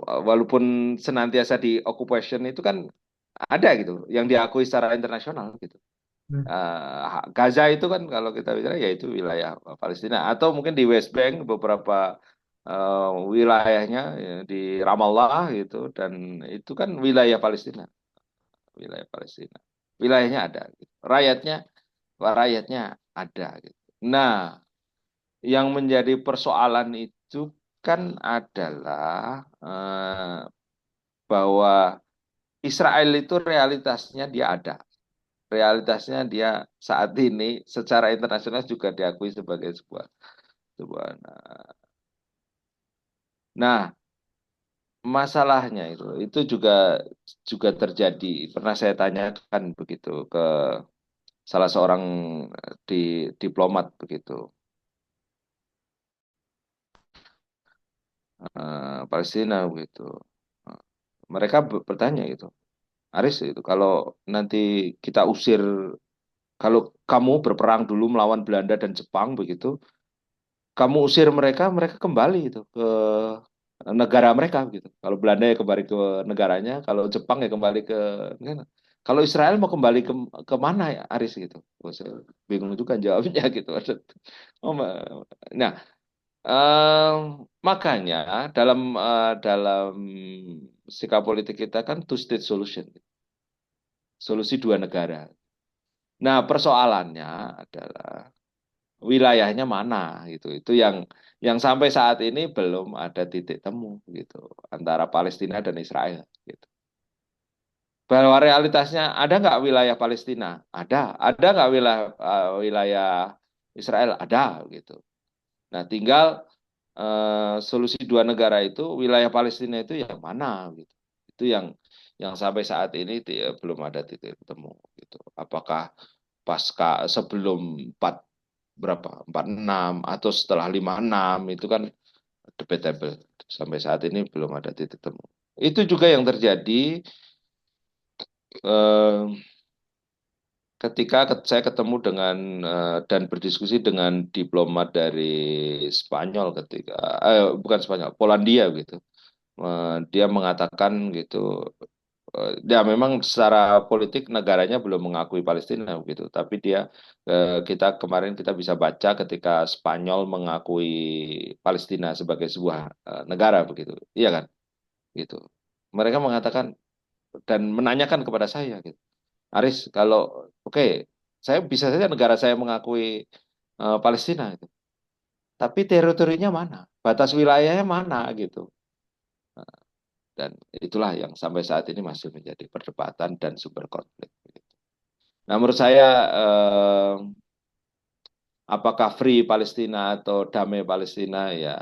walaupun senantiasa di occupation itu kan ada gitu, yang diakui secara internasional gitu. Gaza itu kan kalau kita bicara ya itu wilayah Palestina atau mungkin di West Bank beberapa wilayahnya ya, di Ramallah gitu dan itu kan wilayah Palestina, wilayah Palestina. Wilayahnya ada, gitu. Rakyatnya ada gitu. Nah, yang menjadi persoalan itu kan adalah bahwa Israel itu realitasnya dia ada. Realitasnya dia saat ini secara internasional juga diakui sebagai sebuah nah masalahnya itu juga terjadi. Pernah saya tanyakan begitu ke salah seorang di diplomat begitu. Palestina begitu. Mereka bertanya gitu. Aris itu kalau nanti kita usir kalau kamu berperang dulu melawan Belanda dan Jepang begitu, kamu usir mereka, mereka kembali itu ke negara mereka gitu. Kalau Belanda ya kembali ke negaranya, kalau Jepang ya kembali ke negara. Kalau Israel mau kembali ke mana ya Aris gitu. Oh, saya bingung juga jawabnya gitu. Oh, nah, eh, makanya dalam sikap politik kita kan two state solution, solusi dua negara. Nah, persoalannya adalah wilayahnya mana gitu. Itu yang sampai saat ini belum ada titik temu gitu antara Palestina dan Israel gitu. Bahwa realitasnya ada nggak wilayah Palestina? Ada nggak wilayah Israel? Ada gitu. Nah, tinggal solusi dua negara itu wilayah Palestina itu yang mana gitu. Itu yang sampai saat ini belum ada titik temu gitu. Apakah pasca sebelum 4 berapa 46 atau setelah 56 itu kan debatable. Sampai saat ini belum ada titik temu. Itu juga yang terjadi eh, ketika saya ketemu dengan dan berdiskusi dengan diplomat dari Spanyol ketika bukan Spanyol, Polandia gitu. Dia mengatakan gitu, ya memang secara politik negaranya belum mengakui Palestina gitu, tapi kita bisa baca ketika Spanyol mengakui Palestina sebagai sebuah negara begitu, iya kan? Gitu. Mereka mengatakan dan menanyakan kepada saya gitu. Aris, kalau oke, saya bisa saja negara saya mengakui Palestina itu. Tapi teritorinya mana? Batas wilayahnya mana gitu. Dan itulah yang sampai saat ini masih menjadi perdebatan dan sumber konflik. Nah, menurut saya apakah free Palestina atau damai Palestina ya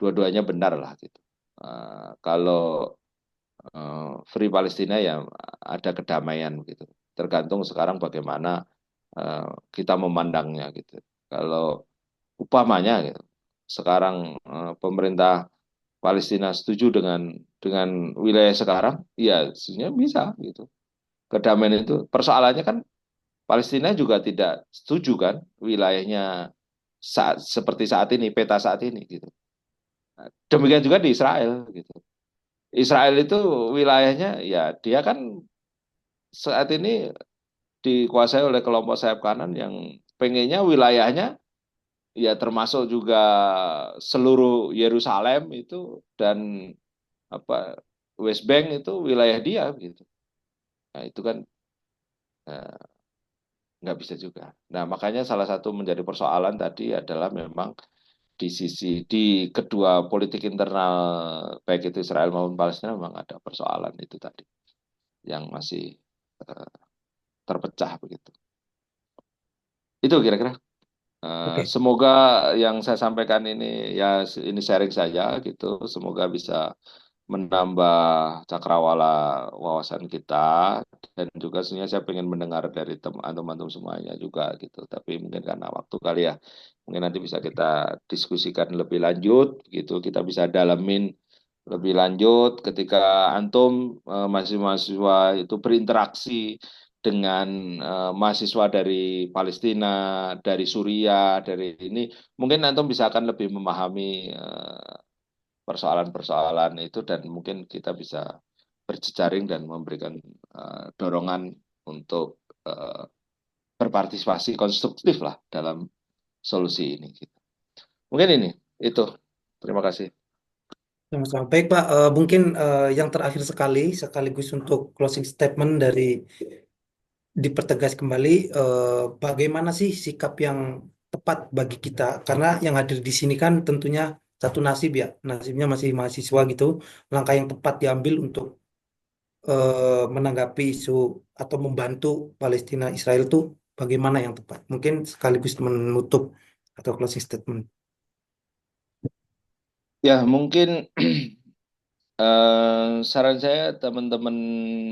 dua-duanya benar lah gitu. Kalau free Palestina ya ada kedamaian gitu. Tergantung sekarang bagaimana kita memandangnya gitu. Kalau upamanya gitu, sekarang pemerintah Palestina setuju dengan wilayah sekarang, ya sebenarnya bisa gitu. Kedamaian itu persoalannya kan Palestina juga tidak setuju kan wilayahnya seperti saat ini, peta saat ini gitu. Demikian juga di Israel gitu. Israel itu wilayahnya ya dia kan saat ini dikuasai oleh kelompok sayap kanan yang pengennya wilayahnya ya termasuk juga seluruh Yerusalem itu dan apa West Bank itu wilayah dia gitu. Nah itu kan eh, nggak bisa juga. Nah makanya salah satu menjadi persoalan tadi adalah memang di kedua politik internal baik itu Israel maupun Palestina memang ada persoalan itu tadi yang masih eh, terpecah begitu. Itu kira-kira. Oke. Semoga yang saya sampaikan ini ya ini sharing saja gitu. Semoga bisa menambah cakrawala wawasan kita dan juga sebenarnya saya pengen mendengar dari teman-teman semuanya juga gitu. Tapi mungkin karena waktu kali ya, mungkin nanti bisa kita diskusikan lebih lanjut gitu. Kita bisa dalamin lebih lanjut ketika antum mahasiswa itu berinteraksi dengan mahasiswa dari Palestina, dari Suriah, dari ini, mungkin antum bisa akan lebih memahami persoalan-persoalan itu dan mungkin kita bisa berjejaring dan memberikan dorongan untuk berpartisipasi konstruktif lah dalam solusi ini. Mungkin ini itu. Terima kasih. Sama-sama. Baik, Pak. Mungkin yang terakhir sekaligus untuk closing statement dari dipertegas kembali, bagaimana sih sikap yang tepat bagi kita? Karena yang hadir di sini kan tentunya satu nasib ya, nasibnya masih mahasiswa gitu. Langkah yang tepat diambil untuk menanggapi isu atau membantu Palestina Israel itu bagaimana yang tepat? Mungkin sekaligus menutup atau closing statement. Ya, mungkin saran saya teman-teman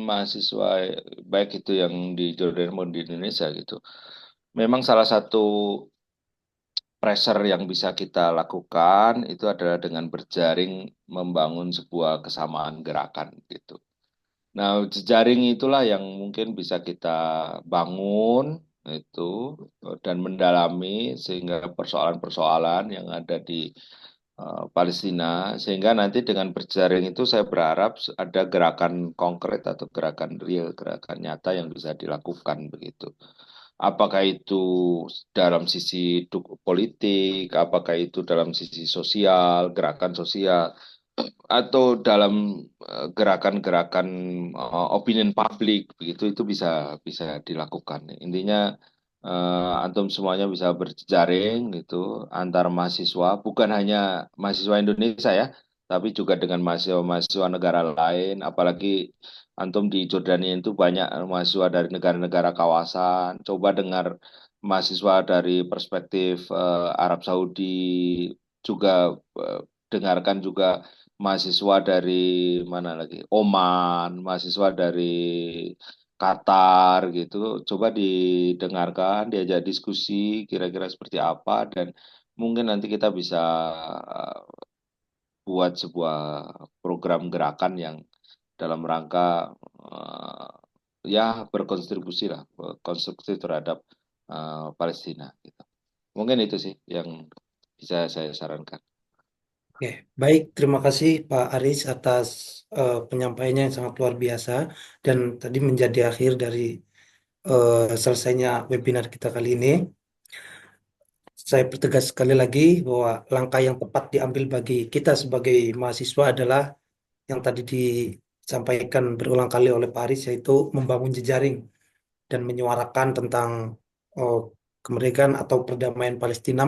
mahasiswa baik itu yang di Jordan maupun di Indonesia gitu. Memang salah satu pressure yang bisa kita lakukan itu adalah dengan berjaring membangun sebuah kesamaan gerakan gitu. Nah, jejaring itulah yang mungkin bisa kita bangun itu dan mendalami sehingga persoalan-persoalan yang ada di Palestina sehingga nanti dengan berjaring itu saya berharap ada gerakan konkret atau gerakan real, gerakan nyata yang bisa dilakukan begitu. Apakah itu dalam sisi politik, apakah itu dalam sisi sosial, gerakan sosial, atau dalam gerakan-gerakan opinion publik begitu itu bisa bisa dilakukan. Intinya antum semuanya bisa berjejaring gitu antar mahasiswa, bukan hanya mahasiswa Indonesia ya, tapi juga dengan mahasiswa-mahasiswa negara lain, apalagi antum di Jordania itu banyak mahasiswa dari negara-negara kawasan. Coba dengar mahasiswa dari perspektif Arab Saudi juga dengarkan juga mahasiswa dari mana lagi? Oman, mahasiswa dari Qatar gitu. Coba didengarkan, diajak diskusi kira-kira seperti apa dan mungkin nanti kita bisa eh, buat sebuah program gerakan yang dalam rangka ya berkontribusi lah, konstruktif terhadap Palestina gitu. Mungkin itu sih yang bisa saya sarankan. Oke, baik. Terima kasih Pak Aris atas penyampaiannya yang sangat luar biasa dan tadi menjadi akhir dari selesainya webinar kita kali ini. Saya pertegas sekali lagi bahwa langkah yang tepat diambil bagi kita sebagai mahasiswa adalah yang tadi disampaikan berulang kali oleh Pak Aris, yaitu membangun jejaring dan menyuarakan tentang oh, kemerdekaan atau perdamaian Palestina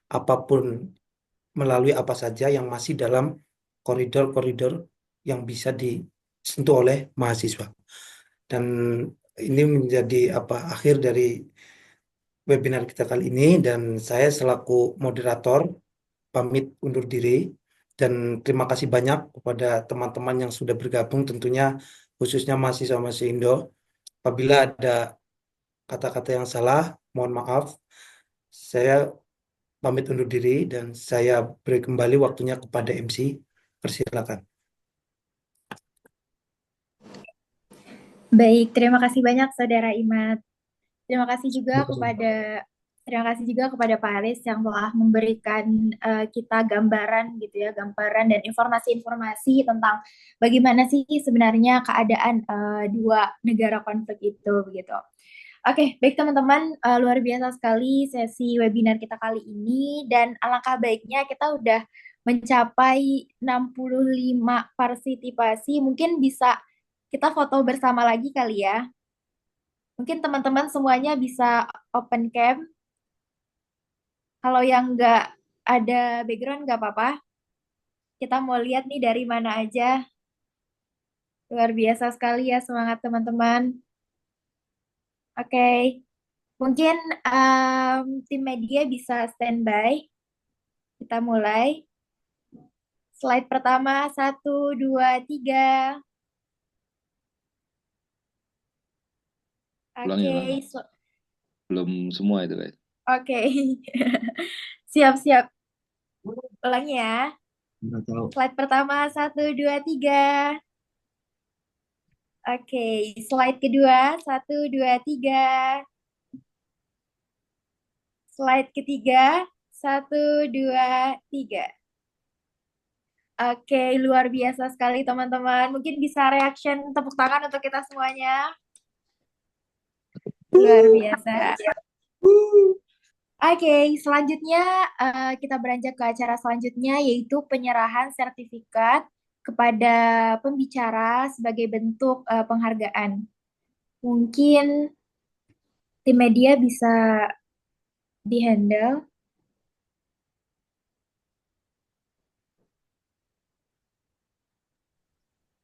apapun, melalui apa saja yang masih dalam koridor-koridor yang bisa disentuh oleh mahasiswa. Dan ini menjadi akhir dari webinar kita kali ini dan saya selaku moderator pamit undur diri dan terima kasih banyak kepada teman-teman yang sudah bergabung, tentunya khususnya mahasiswa-mahasiswa Indo. Apabila ada kata-kata yang salah, mohon maaf. Saya pamit undur diri dan saya beri kembali waktunya kepada MC. Persilakan. Baik, terima kasih banyak Saudara Imad. Terima kasih juga kepada Pak Aris yang telah memberikan kita gambaran gitu ya, gambaran dan informasi-informasi tentang bagaimana sih sebenarnya keadaan dua negara konflik itu begitu. Oke, baik teman-teman, luar biasa sekali sesi webinar kita kali ini dan alangkah baiknya kita udah mencapai 65 partisipasi, mungkin bisa kita foto bersama lagi kali ya. Mungkin teman-teman semuanya bisa open cam. Kalau yang nggak ada background nggak apa-apa. Kita mau lihat nih dari mana aja. Luar biasa sekali ya semangat teman-teman. Oke, mungkin tim media bisa standby. Kita mulai. Slide pertama, 1, 2, 3. Ulang ya, Bang. Oke, Belum semua itu, guys. oke. Siap-siap. Ulangi ya. Nggak tahu. Slide pertama, 1, 2, 3. Oke, slide kedua, 1, 2, 3. Slide ketiga, 1, 2, 3. Oke, luar biasa sekali teman-teman. Mungkin bisa reaction tepuk tangan untuk kita semuanya. Luar biasa. Oke, selanjutnya kita beranjak ke acara selanjutnya yaitu penyerahan sertifikat kepada pembicara sebagai bentuk penghargaan. Mungkin tim media bisa di-handle.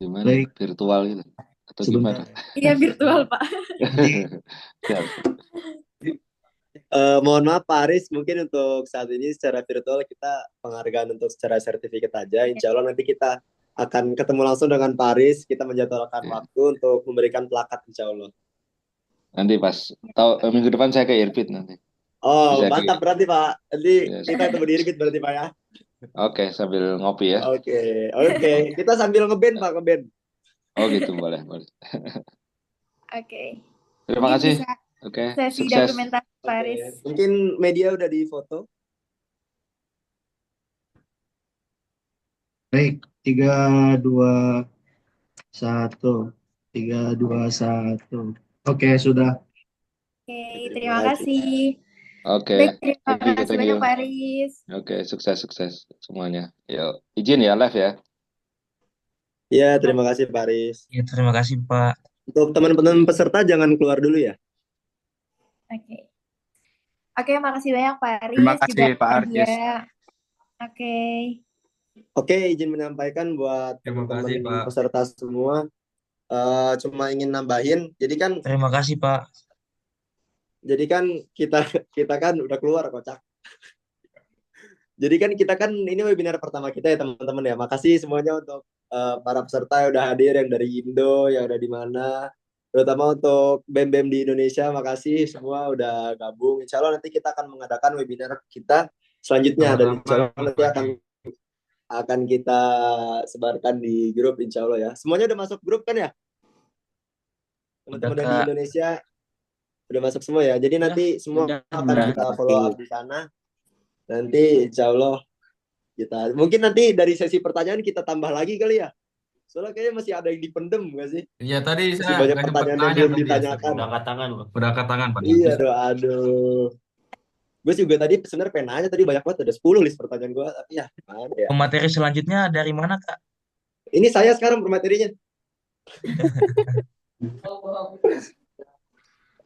Gimana? Baik. Virtual gitu? Atau Sebentar. gimana? Iya, virtual, Pak. Siap. Mohon maaf Pak Aris, mungkin untuk saat ini secara virtual kita penghargaan untuk secara sertifikat aja. Insya Allah nanti kita akan ketemu langsung dengan Pak Aris. Kita menjadwalkan waktu untuk memberikan plakat Insya Allah. Nanti pas minggu depan saya ke Irbit nanti. Oh, Bisa mantap berarti Pak. Nanti Yes. kita ketemu di Irbit berarti Pak ya. Oke, sambil ngopi ya. Oke. Kita sambil ngeband Pak, ngeband. Oh gitu, boleh. Oke. Terima Mungkin kasih. bisa Oke, sesi sukses. dokumentasi Pak Aris. Mungkin media udah di foto. Baik, 3, 2, 1. 3, 2, 1. Oke, sudah. Oke, terima kasih. Oke, Baik, terima thank you, kasih thank banyak you. Pak Aris. Oke, sukses semuanya. Yuk, izin ya live ya. Ya, terima kasih Pak Aris. Ya, terima kasih Pak. Untuk teman-teman peserta jangan keluar dulu ya. Oke, makasih banyak Pak Aris. Terima kasih, juga Pak media. Aris. Oke, izin menyampaikan buat Terima teman-teman kasih, Pak. peserta semua. Cuma ingin nambahin. Jadi kan Terima kasih Pak. kita kan udah keluar kocak. Jadi kan kita kan ini webinar pertama kita ya teman-teman ya. Makasih semuanya untuk para peserta yang udah hadir, yang dari Indo, yang ada di mana. Terutama untuk BEM-BEM di Indonesia, makasih semua udah gabung. Insya Allah nanti kita akan mengadakan webinar kita selanjutnya dan insya Allah nanti akan kita sebarkan di grup insya Allah ya. Semuanya udah masuk grup kan ya? Teman-teman yang di Kak. Indonesia udah masuk semua ya. Jadi nanti semua akan kita follow up di sana. Nanti insya Allah kita mungkin nanti dari sesi pertanyaan kita tambah lagi kali ya. Soalnya kayaknya masih ada yang dipendem nggak sih? Iya tadi Masih saya banyak nggak sempat pertanyaan yang tanya belum tadi ya. ditanyakan. Udah angkat tangan, Pak. Udah angkat tangan, Pak. Iya, aduh. Gue juga tadi sebenarnya pengen nanya tadi banyak banget, ada 10 list pertanyaan gue, tapi ya gimana ya. Pemateri selanjutnya dari mana, Kak? Ini saya sekarang bermaterinya.